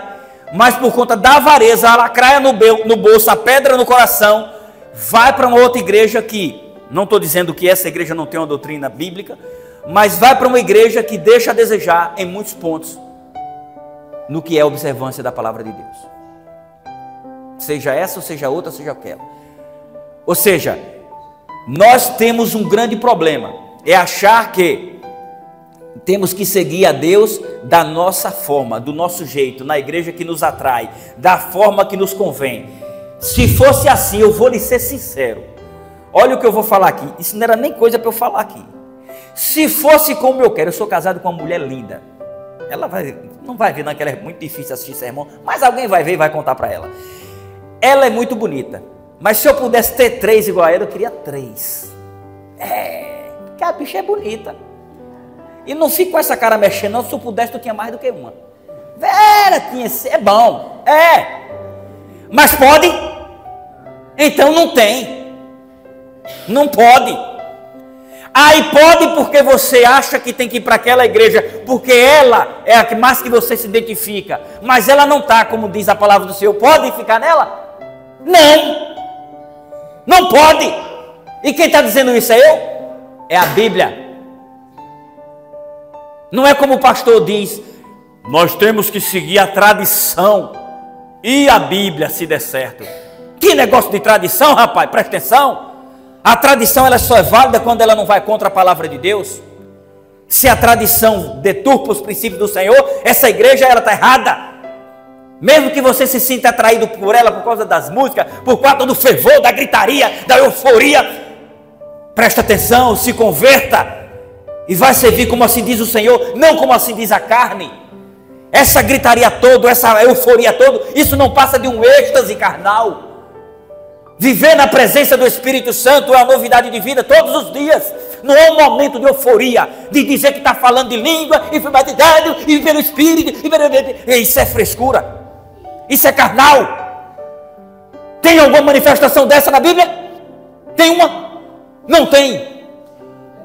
mas por conta da avareza, a lacraia no bolso, a pedra no coração, vai para uma outra igreja que, não estou dizendo que essa igreja não tem uma doutrina bíblica, mas vai para uma igreja que deixa a desejar em muitos pontos, no que é a observância da palavra de Deus. Seja essa, ou seja outra, seja aquela. Ou seja, nós temos um grande problema, é achar que temos que seguir a Deus da nossa forma, do nosso jeito, na igreja que nos atrai, da forma que nos convém. Se fosse assim, eu vou lhe ser sincero. Olha o que eu vou falar aqui. Isso não era nem coisa para eu falar aqui. Se fosse como eu quero, eu sou casado com uma mulher linda. Ela não vai ver, não, que ela é muito difícil assistir sermão, mas alguém vai ver e vai contar para ela. Ela é muito bonita, mas se eu pudesse ter 3 igual a ela, eu queria 3. Porque a bicha é bonita. E não fico com essa cara mexendo, não. Se eu pudesse, eu tinha mais do que uma. Vera, é bom. Mas pode? Então não tem. Não pode. Aí pode porque você acha que tem que ir para aquela igreja, porque ela é a que mais que você se identifica. Mas ela não está, como diz a palavra do Senhor. Pode ficar nela? Não. Não pode. E quem está dizendo isso é eu? É a Bíblia. Não é como o pastor diz: nós temos que seguir a tradição e a Bíblia se der certo. Que negócio de tradição, rapaz, presta atenção. A tradição ela só é válida quando ela não vai contra a palavra de Deus. Se a tradição deturpa os princípios do Senhor, essa igreja ela está errada. Mesmo que você se sinta atraído por ela por causa das músicas, por causa do fervor, da gritaria, da euforia, presta atenção, se converta. E vai servir como assim diz o Senhor, não como assim diz a carne. Essa gritaria toda, essa euforia toda, isso não passa de um êxtase carnal. Viver na presença do Espírito Santo é uma novidade de vida todos os dias. Não é um momento de euforia, de dizer que está falando de língua, e foi batizado, e pelo Espírito, isso é frescura. Isso é carnal. Tem alguma manifestação dessa na Bíblia? Tem uma? Não tem.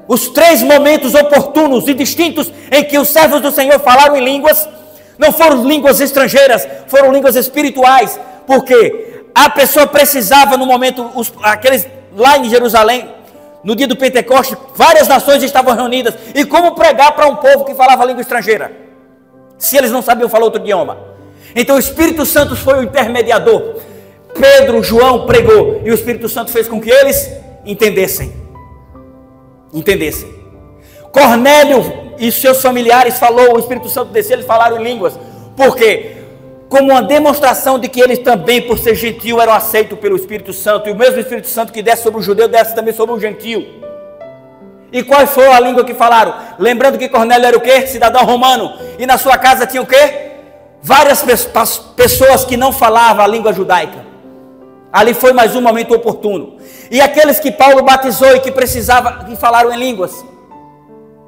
Os 3 momentos oportunos e distintos em que os servos do Senhor falaram em línguas, não foram línguas estrangeiras, foram línguas espirituais, porque a pessoa precisava no momento, aqueles lá em Jerusalém, no dia do Pentecostes, várias nações estavam reunidas, e como pregar para um povo que falava língua estrangeira, se eles não sabiam falar outro idioma? Então o Espírito Santo foi o intermediador. Pedro, João pregou, e o Espírito Santo fez com que eles entendessem. Cornélio e seus familiares falou, o Espírito Santo desceu, eles falaram em línguas. Por quê? Como uma demonstração de que eles também, por ser gentil, eram aceitos pelo Espírito Santo. E o mesmo Espírito Santo que desce sobre o judeu, desce também sobre o gentil. E qual foi a língua que falaram? Lembrando que Cornélio era o quê? Cidadão romano. E na sua casa tinha o quê? Várias pessoas que não falavam a língua judaica. Ali foi mais um momento oportuno. E aqueles que Paulo batizou e que precisavam, que falaram em línguas,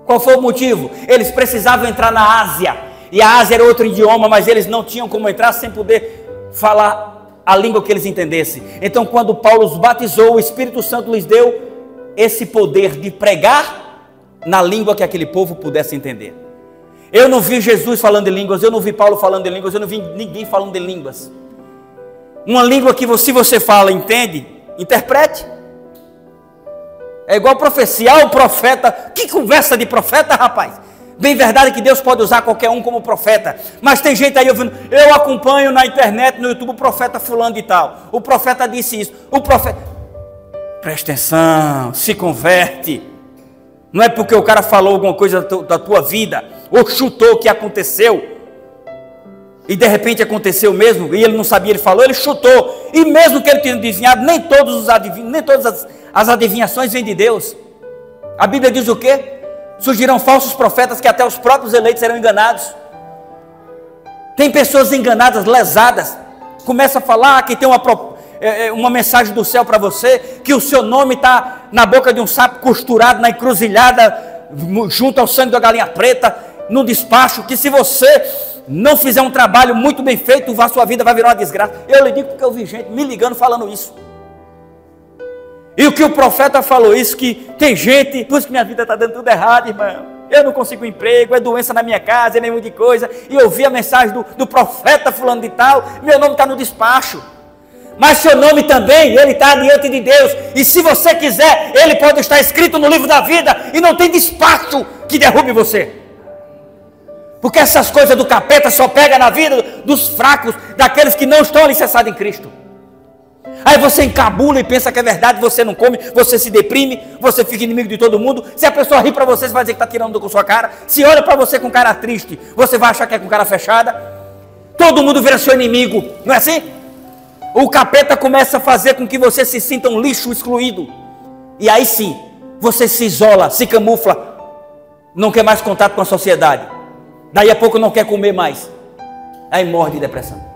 qual foi o motivo? Eles precisavam entrar na Ásia, e a Ásia era outro idioma, mas eles não tinham como entrar sem poder falar a língua que eles entendessem. Então quando Paulo os batizou, o Espírito Santo lhes deu esse poder de pregar na língua que aquele povo pudesse entender. Eu não vi Jesus falando em línguas, eu não vi Paulo falando em línguas, eu não vi ninguém falando em línguas. Uma língua que se você fala, entende, interprete. É igual profecia, o profeta. Que conversa de profeta, rapaz? Bem verdade que Deus pode usar qualquer um como profeta, mas tem gente aí ouvindo, eu acompanho na internet, no YouTube, o profeta fulano de tal, o profeta disse isso, o profeta... Presta atenção, se converte. Não é porque o cara falou alguma coisa da tua vida, ou chutou o que aconteceu, e de repente aconteceu mesmo, e ele não sabia, ele falou, ele chutou, e mesmo que ele tenha adivinhado, nem todas as adivinhações vêm de Deus. A Bíblia diz o quê? Surgirão falsos profetas que até os próprios eleitos serão enganados. Tem pessoas enganadas, lesadas, começa a falar que tem uma mensagem do céu para você, que o seu nome está na boca de um sapo costurado na encruzilhada, junto ao sangue da galinha preta, no despacho, que se você não fizer um trabalho muito bem feito, a sua vida vai virar uma desgraça. Eu lhe digo porque eu vi gente me ligando falando isso. E o que o profeta falou isso, que tem gente, por isso que minha vida está dando tudo errado, irmão. Eu não consigo emprego, é doença na minha casa, é nenhum de coisa. E eu vi a mensagem do profeta fulano de tal, meu nome está no despacho. Mas seu nome também, ele está diante de Deus. E se você quiser, ele pode estar escrito no livro da vida. E não tem despacho que derrube você. Porque essas coisas do capeta só pega na vida dos fracos, daqueles que não estão alicerçados em Cristo. Aí você encabula e pensa que é verdade, você não come, você se deprime, você fica inimigo de todo mundo. Se a pessoa ri para você, você vai dizer que está tirando com sua cara. Se olha para você com cara triste, você vai achar que é com cara fechada. Todo mundo vira seu inimigo, não é assim? O capeta começa a fazer com que você se sinta um lixo excluído. E aí sim, você se isola, se camufla, não quer mais contato com a sociedade. Daí a pouco não quer comer mais. Aí morre de depressão.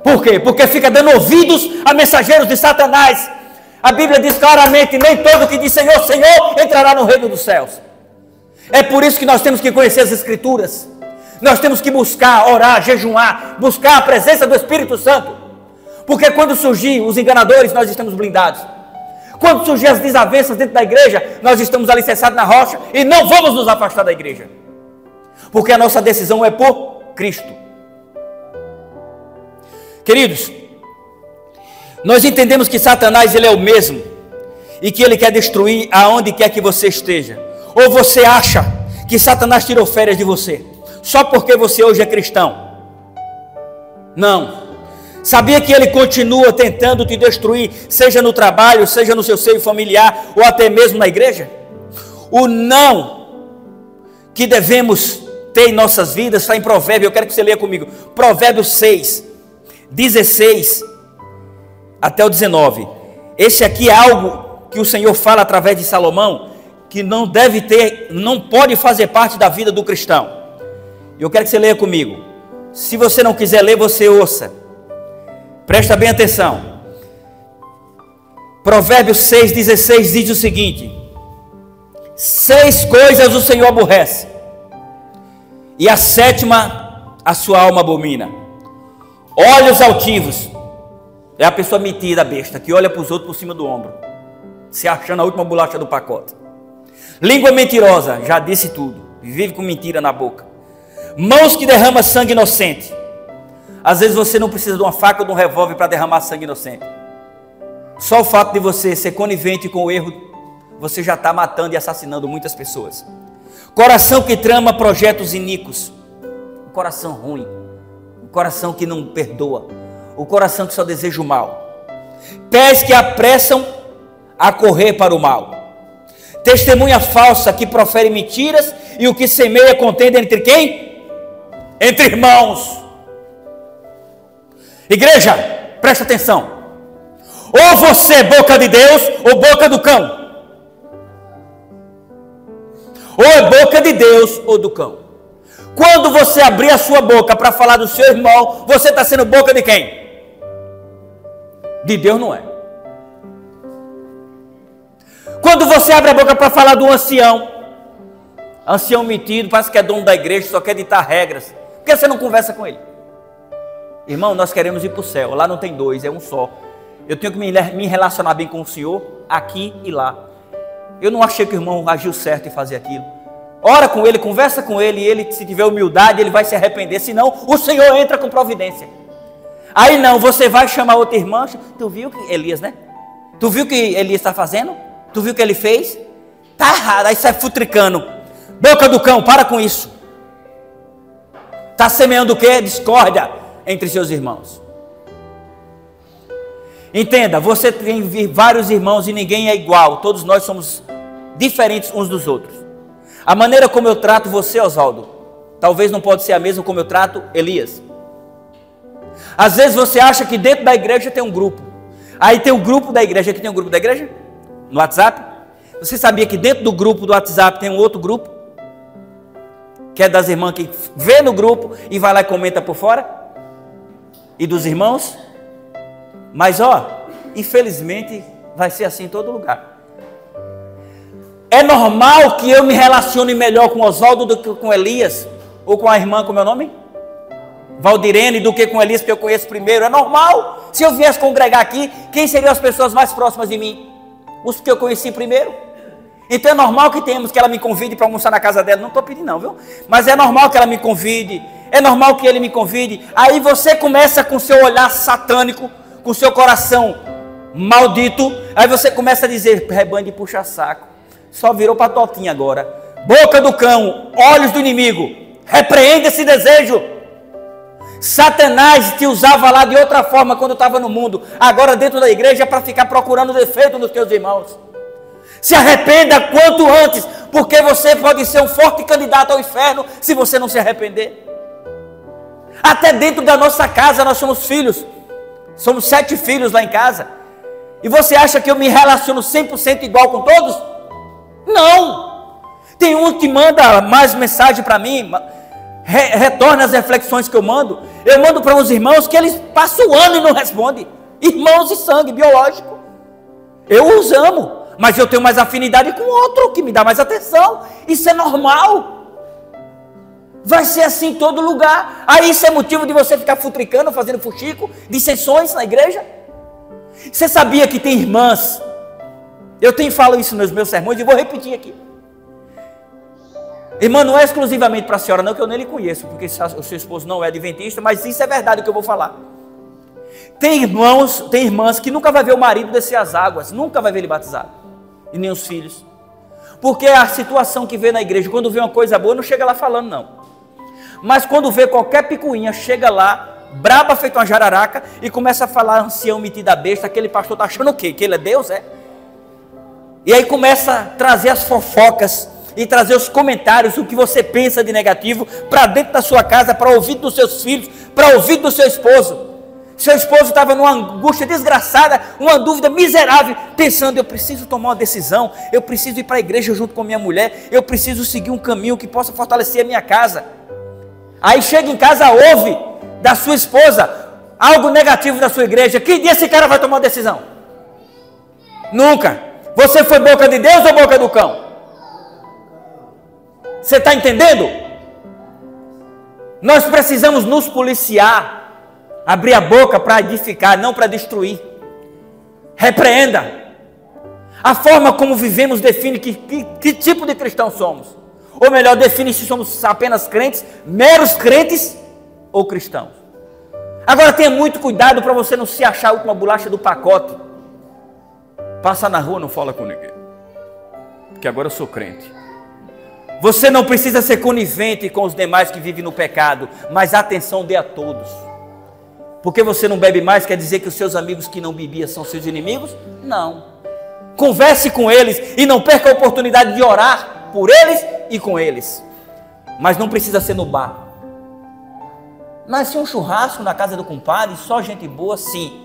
Por quê? Porque fica dando ouvidos a mensageiros de Satanás. A Bíblia diz claramente, nem todo que diz Senhor, Senhor, entrará no reino dos céus. É por isso que nós temos que conhecer as Escrituras. Nós temos que buscar, orar, jejuar, buscar a presença do Espírito Santo. Porque quando surgir os enganadores, nós estamos blindados. Quando surgir as desavenças dentro da igreja, nós estamos alicerçados na rocha e não vamos nos afastar da igreja. Porque a nossa decisão é por Cristo. Queridos, nós entendemos que Satanás ele é o mesmo e que ele quer destruir aonde quer que você esteja. Ou você acha que Satanás tirou férias de você só porque você hoje é cristão? Não. Sabia que ele continua tentando te destruir, seja no trabalho, seja no seu seio familiar ou até mesmo na igreja? O não que devemos ter em nossas vidas está em Provérbios. Eu quero que você leia comigo Provérbios 6, 16 até o 19. Esse aqui é algo que o Senhor fala através de Salomão, que não deve ter, não pode fazer parte da vida do cristão. Eu quero que você leia comigo. Se você não quiser ler, você ouça. Presta bem atenção. Provérbios 6,16 diz o seguinte: 6 coisas o Senhor aborrece, e a 7ª a sua alma abomina: olhos altivos. É a pessoa metida, besta, que olha para os outros por cima do ombro, se achando a última bolacha do pacote. Língua mentirosa, já disse tudo, vive com mentira na boca. Mãos que derramam sangue inocente. Às vezes você não precisa de uma faca ou de um revólver para derramar sangue inocente. Só o fato de você ser conivente com o erro, você já está matando e assassinando muitas pessoas. Coração que trama projetos iníquos. Um coração ruim. Um coração que não perdoa. O coração que só deseja o mal. Pés que apressam a correr para o mal. Testemunha falsa que profere mentiras, e o que semeia contenda entre quem? Entre irmãos. Igreja, presta atenção. Ou você é boca de Deus, ou boca do cão. Ou é boca de Deus, ou do cão. Quando você abrir a sua boca para falar do seu irmão, você está sendo boca de quem? De Deus não é. Quando você abre a boca para falar do ancião metido, parece que é dono da igreja, só quer ditar regras, por que você não conversa com ele? Irmão, nós queremos ir para o céu, lá não tem dois, é um só. Eu tenho que me relacionar bem com o Senhor, aqui e lá. Eu não achei que o irmão agiu certo em fazer aquilo. Ora com ele, conversa com ele, e ele, se tiver humildade, ele vai se arrepender, senão o Senhor entra com providência. Aí não, você vai chamar outra irmã. Tu viu que Elias, né? Tu viu o que Elias está fazendo? Tu viu o que ele fez? Tá errado, aí sai futricando. Boca do cão, para com isso. Está semeando o quê? Discórdia entre seus irmãos. Entenda, você tem vários irmãos e ninguém é igual. Todos nós somos diferentes uns dos outros. A maneira como eu trato você, Oswaldo, talvez não pode ser a mesma como eu trato Elias. Às vezes você acha que dentro da igreja tem um grupo. Aí tem um grupo da igreja. Aqui tem um grupo da igreja? No WhatsApp? Você sabia que dentro do grupo do WhatsApp tem um outro grupo? Que é das irmãs que vê no grupo e vai lá e comenta por fora? E dos irmãos? Mas infelizmente vai ser assim em todo lugar. É normal que eu me relacione melhor com Oswaldo do que com Elias? Ou com a irmã, como é o nome? Valdirene, do que com Elias, que eu conheço primeiro. É normal. Se eu viesse congregar aqui, quem seriam as pessoas mais próximas de mim? Os que eu conheci primeiro. Então é normal que tenhamos que ela me convide para almoçar na casa dela. Não estou pedindo não, viu? Mas é normal que ela me convide. É normal que ele me convide. Aí você começa com seu olhar satânico, com seu coração maldito. Aí você começa a dizer, rebanho de puxa-saco. Só virou patotinha agora. Boca do cão, olhos do inimigo. Repreenda esse desejo. Satanás te usava lá de outra forma quando estava no mundo. Agora dentro da igreja é para ficar procurando defeito nos teus irmãos. Se arrependa quanto antes, porque você pode ser um forte candidato ao inferno se você não se arrepender. Até dentro da nossa casa nós somos filhos. Somos 7 filhos lá em casa. E você acha que eu me relaciono 100% igual com todos? Não. Tem um que manda mais mensagem para mim, retorna as reflexões que eu mando. Eu mando para uns irmãos que eles passam o ano e não respondem. Irmãos de sangue biológico. Eu os amo. Mas eu tenho mais afinidade com outro que me dá mais atenção. Isso é normal. Vai ser assim em todo lugar. Aí isso é motivo de você ficar futricando, fazendo fuxico, dissensões na igreja. Você sabia que tem irmãs? Eu falo isso nos meus sermões e vou repetir aqui. Irmã, não é exclusivamente para a senhora não, que eu nem lhe conheço, porque o seu esposo não é adventista, mas isso é verdade o que eu vou falar. Tem irmãs que nunca vai ver o marido descer as águas, nunca vai ver ele batizado, e nem os filhos. Porque a situação que vê na igreja, quando vê uma coisa boa, não chega lá falando não. Mas quando vê qualquer picuinha, chega lá, braba feito uma jararaca, e começa a falar ancião metido a besta, aquele pastor está achando o quê? Que ele é Deus, é? E aí começa a trazer as fofocas, e trazer os comentários, o que você pensa de negativo, para dentro da sua casa, para ouvir dos seus filhos, para ouvir do seu esposo. Seu esposo estava numa angústia desgraçada, uma dúvida miserável, pensando, eu preciso tomar uma decisão, eu preciso ir para a igreja junto com minha mulher, eu preciso seguir um caminho que possa fortalecer a minha casa. Aí chega em casa, ouve da sua esposa algo negativo da sua igreja. Que dia esse cara vai tomar uma decisão? Nunca. Você foi boca de Deus ou boca do cão? Você está entendendo? Nós precisamos nos policiar, abrir a boca para edificar, não para destruir. Repreenda. A forma como vivemos define que tipo de cristão somos. Ou melhor, define se somos apenas crentes, meros crentes ou cristãos. Agora tenha muito cuidado para você não se achar a última bolacha do pacote. Passa na rua, não fala com ninguém, porque agora eu sou crente. Você não precisa ser conivente com os demais que vivem no pecado, mas atenção dê a todos. Porque você não bebe mais, quer dizer que os seus amigos que não bebiam são seus inimigos? Não. Converse com eles e não perca a oportunidade de orar por eles e com eles. Mas não precisa ser no bar. Mas se um churrasco na casa do compadre, só gente boa, sim.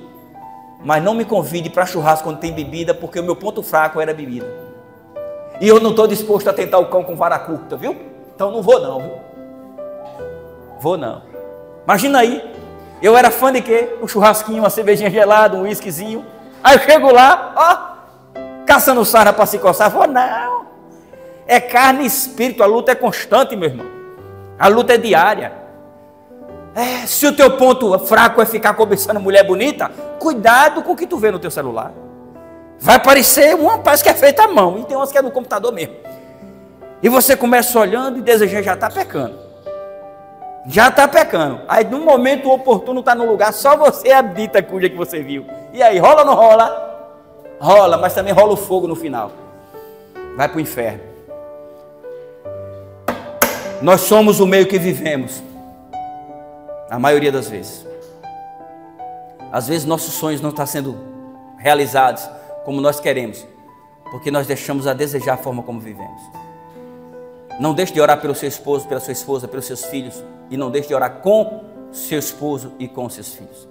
Mas não me convide para churrasco quando tem bebida, porque o meu ponto fraco era bebida. E eu não estou disposto a tentar o cão com vara curta, viu? Então não vou não, viu? Vou não. Imagina aí, eu era fã de quê? Um churrasquinho, uma cervejinha gelada, um whiskyzinho. Aí eu chego lá, caçando sarna para se coçar. Vou não. É carne e espírito, a luta é constante, meu irmão. A luta é diária. Se o teu ponto fraco é ficar cobiçando mulher bonita, cuidado com o que tu vê no teu celular. Vai aparecer uma, parece que é feita à mão, e tem umas que é no computador mesmo. E você começa olhando e desejando, já está pecando. Já está pecando. Aí no momento oportuno está no lugar, só você habita cuja que você viu. E aí, rola ou não rola? Rola, mas também rola o fogo no final. Vai para o inferno. Nós somos o meio que vivemos. A maioria das vezes. Às vezes nossos sonhos não estão sendo realizados como nós queremos, porque nós deixamos a desejar a forma como vivemos. Não deixe de orar pelo seu esposo, pela sua esposa, pelos seus filhos, e não deixe de orar com seu esposo e com seus filhos.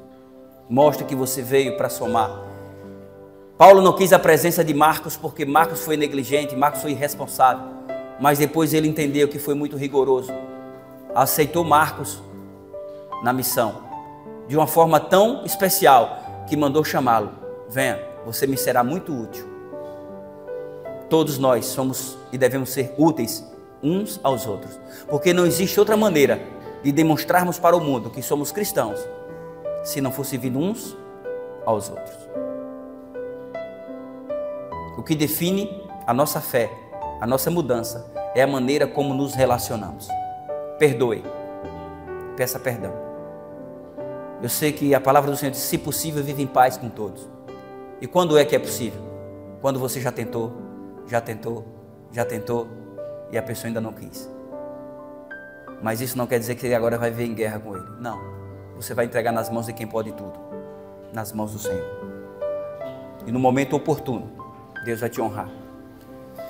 Mostre que você veio para somar. Paulo não quis a presença de Marcos porque Marcos foi negligente, Marcos foi irresponsável, mas depois ele entendeu que foi muito rigoroso. Aceitou Marcos na missão de uma forma tão especial que mandou chamá-lo. Venha, você me será muito útil. Todos nós somos e devemos ser úteis uns aos outros, porque não existe outra maneira de demonstrarmos para o mundo que somos cristãos se não for servindo uns aos outros. O que define a nossa fé, a nossa mudança, é a maneira como nos relacionamos. Perdoe, peça perdão. Eu sei que a palavra do Senhor diz: se possível, vive em paz com todos. E quando é que é possível? Quando você já tentou, e a pessoa ainda não quis. Mas isso não quer dizer que ele agora vai viver em guerra com ele. Não. Você vai entregar nas mãos de quem pode tudo. Nas mãos do Senhor. E no momento oportuno, Deus vai te honrar.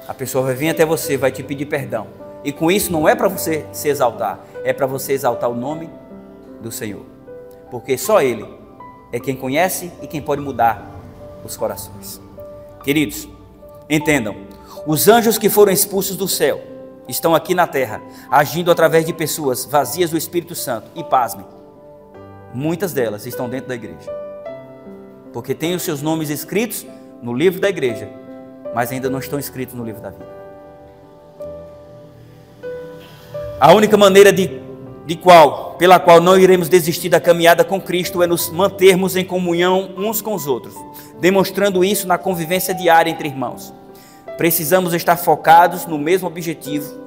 A pessoa vai vir até você, vai te pedir perdão. E com isso não é para você se exaltar, é para você exaltar o nome do Senhor. Porque só Ele é quem conhece e quem pode mudar os corações. Queridos, entendam, os anjos que foram expulsos do céu estão aqui na terra, agindo através de pessoas vazias do Espírito Santo. E pasmem, muitas delas estão dentro da igreja, porque têm os seus nomes escritos no livro da igreja, mas ainda não estão escritos no livro da vida. A única maneira pela qual não iremos desistir da caminhada com Cristo é nos mantermos em comunhão uns com os outros, demonstrando isso na convivência diária entre irmãos. Precisamos estar focados no mesmo objetivo,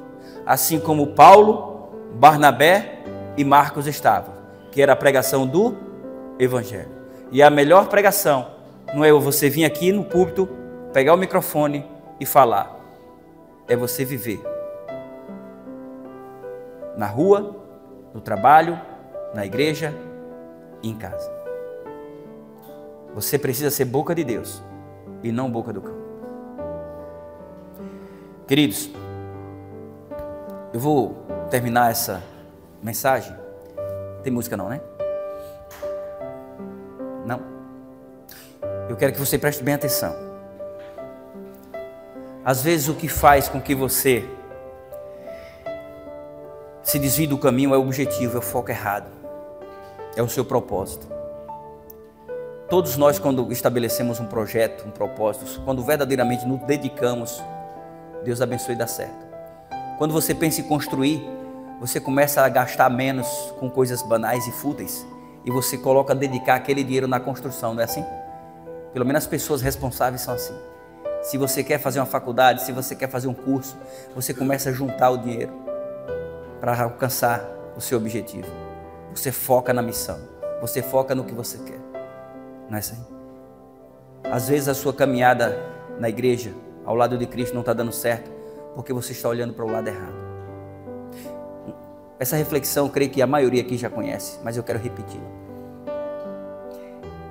assim como Paulo, Barnabé e Marcos estavam, que era a pregação do Evangelho. E a melhor pregação não é você vir aqui no púlpito, pegar o microfone e falar. É você viver. Na rua, no trabalho, na igreja e em casa. Você precisa ser boca de Deus e não boca do cão. Queridos, eu vou terminar essa mensagem. Tem música não, né? Não. Eu quero que você preste bem atenção. Às vezes o que faz com que você se desvie do caminho é o objetivo, é o foco errado. É o seu propósito. Todos nós, quando estabelecemos um projeto, um propósito, quando verdadeiramente nos dedicamos, Deus abençoe e dá certo. Quando você pensa em construir, você começa a gastar menos com coisas banais e fúteis, e você coloca a dedicar aquele dinheiro na construção, não é assim? Pelo menos as pessoas responsáveis são assim. Se você quer fazer uma faculdade, se você quer fazer um curso, você começa a juntar o dinheiro para alcançar o seu objetivo. Você foca na missão, você foca no que você quer, não é assim? Às vezes a sua caminhada na igreja, ao lado de Cristo, não está dando certo, porque você está olhando para o lado errado. Essa reflexão, eu creio que a maioria aqui já conhece, mas eu quero repetir.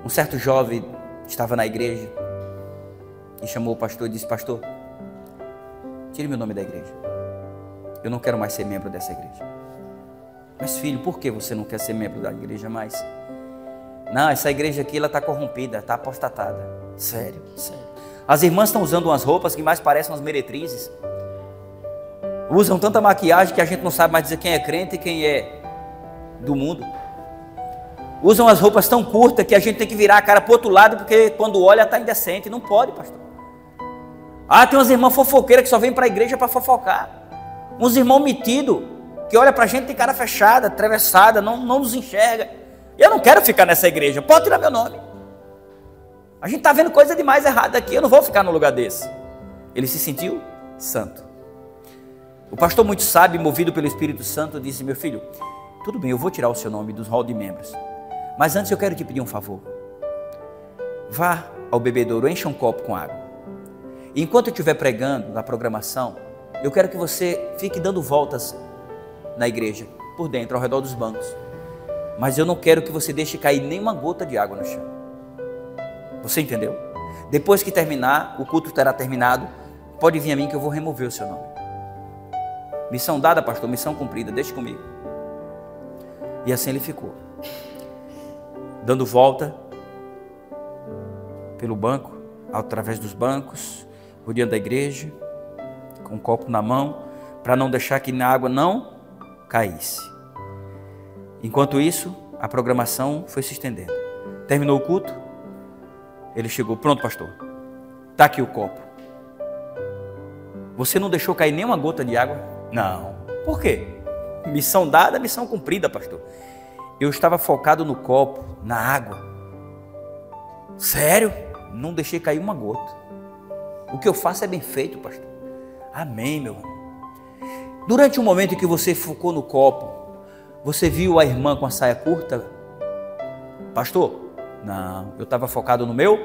Um certo jovem estava na igreja e chamou o pastor e disse: pastor, tire meu nome da igreja. Eu não quero mais ser membro dessa igreja. Mas filho, por que você não quer ser membro da igreja mais? Não, essa igreja aqui, ela está corrompida, está apostatada. Sério, sério. As irmãs estão usando umas roupas que mais parecem umas meretrizes. Usam tanta maquiagem que a gente não sabe mais dizer quem é crente e quem é do mundo. Usam as roupas tão curtas que a gente tem que virar a cara para o outro lado, porque quando olha está indecente. Não pode, pastor. Ah, tem umas irmãs fofoqueiras que só vêm para a igreja para fofocar. Uns irmãos metidos, que olha para a gente de cara fechada, atravessada, não nos enxerga. Eu não quero ficar nessa igreja, pode tirar meu nome. A gente está vendo coisa demais errada aqui, eu não vou ficar no lugar desse. Ele se sentiu santo. O pastor muito sábio, movido pelo Espírito Santo, disse: meu filho, tudo bem, eu vou tirar o seu nome dos hall de membros, mas antes eu quero te pedir um favor. Vá ao bebedouro, encha um copo com água. E enquanto eu estiver pregando na programação, eu quero que você fique dando voltas na igreja, por dentro, ao redor dos bancos. Mas eu não quero que você deixe cair nenhuma gota de água no chão. Você entendeu? Depois que terminar, o culto terá terminado, pode vir a mim que eu vou remover o seu nome. Missão dada, pastor, missão cumprida, deixe comigo. E assim ele ficou, dando volta pelo banco, através dos bancos, rodeando a igreja, com um copo na mão, para não deixar que a água não caísse. Enquanto isso, a programação foi se estendendo. Terminou o culto, ele chegou, pronto, pastor, está aqui o copo. Você não deixou cair nenhuma gota de água? Não. Por quê? Missão dada, missão cumprida, pastor. Eu estava focado no copo, na água. Sério? Não deixei cair uma gota. O que eu faço é bem feito, pastor. Amém, meu irmão. Durante o momento em que você focou no copo, você viu a irmã com a saia curta? Pastor? Não, eu estava focado no meu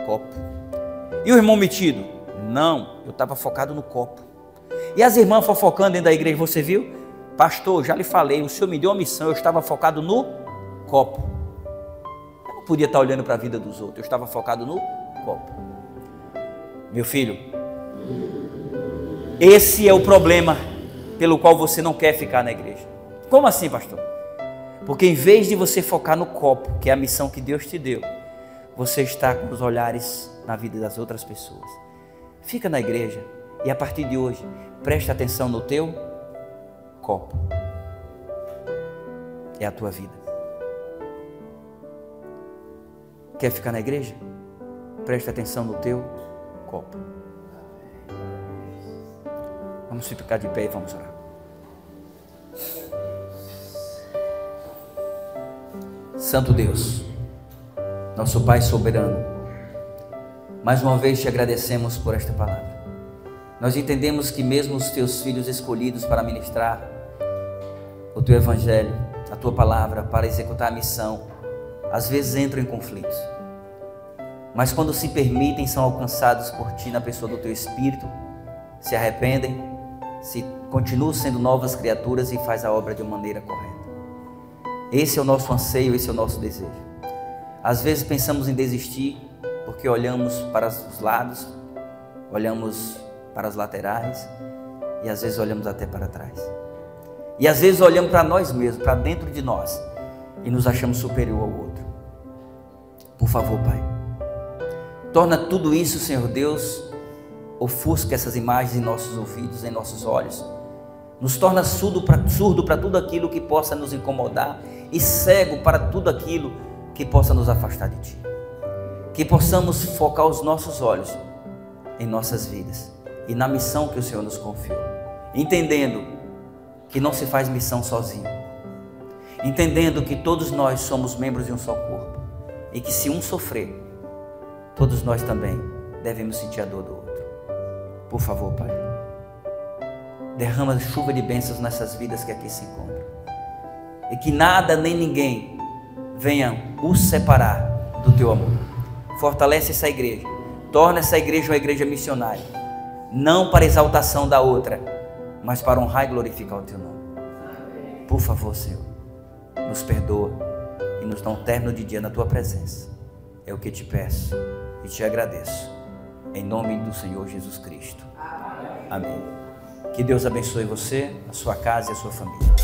copo. E o irmão metido? Não, eu estava focado no copo. E as irmãs fofocando dentro da igreja, você viu? Pastor, já lhe falei, o Senhor me deu uma missão, eu estava focado no copo. Eu não podia estar olhando para a vida dos outros, eu estava focado no copo. Meu filho, esse é o problema pelo qual você não quer ficar na igreja. Como assim, pastor? Porque em vez de você focar no copo, que é a missão que Deus te deu, você está com os olhares na vida das outras pessoas. Fica na igreja e a partir de hoje, preste atenção no teu copo. É a tua vida. Quer ficar na igreja? Preste atenção no teu copo. Vamos ficar de pé e vamos orar. Santo Deus, nosso Pai soberano, mais uma vez te agradecemos por esta palavra. Nós entendemos que mesmo os teus filhos escolhidos para ministrar o teu evangelho, a tua palavra, para executar a missão, às vezes entram em conflitos. Mas quando se permitem, são alcançados por ti na pessoa do teu Espírito, se arrependem, se continuam sendo novas criaturas e faz a obra de uma maneira correta. Esse é o nosso anseio, esse é o nosso desejo. Às vezes pensamos em desistir porque olhamos para os lados, olhamos para as laterais e às vezes olhamos até para trás. E às vezes olhamos para nós mesmos, para dentro de nós e nos achamos superior ao outro. Por favor, Pai, torna tudo isso, Senhor Deus, ofusca essas imagens em nossos ouvidos, em nossos olhos, nos torna surdo para tudo aquilo que possa nos incomodar e cego para tudo aquilo que possa nos afastar de Ti. Que possamos focar os nossos olhos em nossas vidas e na missão que o Senhor nos confiou, entendendo que não se faz missão sozinho, entendendo que todos nós somos membros de um só corpo e que se um sofrer, todos nós também devemos sentir a dor do outro. Por favor, Pai, derrama chuva de bênçãos nessas vidas que aqui se encontram e que nada nem ninguém venha os separar do Teu amor. Fortalece essa igreja, torna essa igreja uma igreja missionária, não para exaltação da outra, mas para honrar e glorificar o Teu nome. Por favor, Senhor, nos perdoa e nos dá um término de dia na Tua presença. É o que te peço e te agradeço, em nome do Senhor Jesus Cristo. Amém. Que Deus abençoe você, a sua casa e a sua família.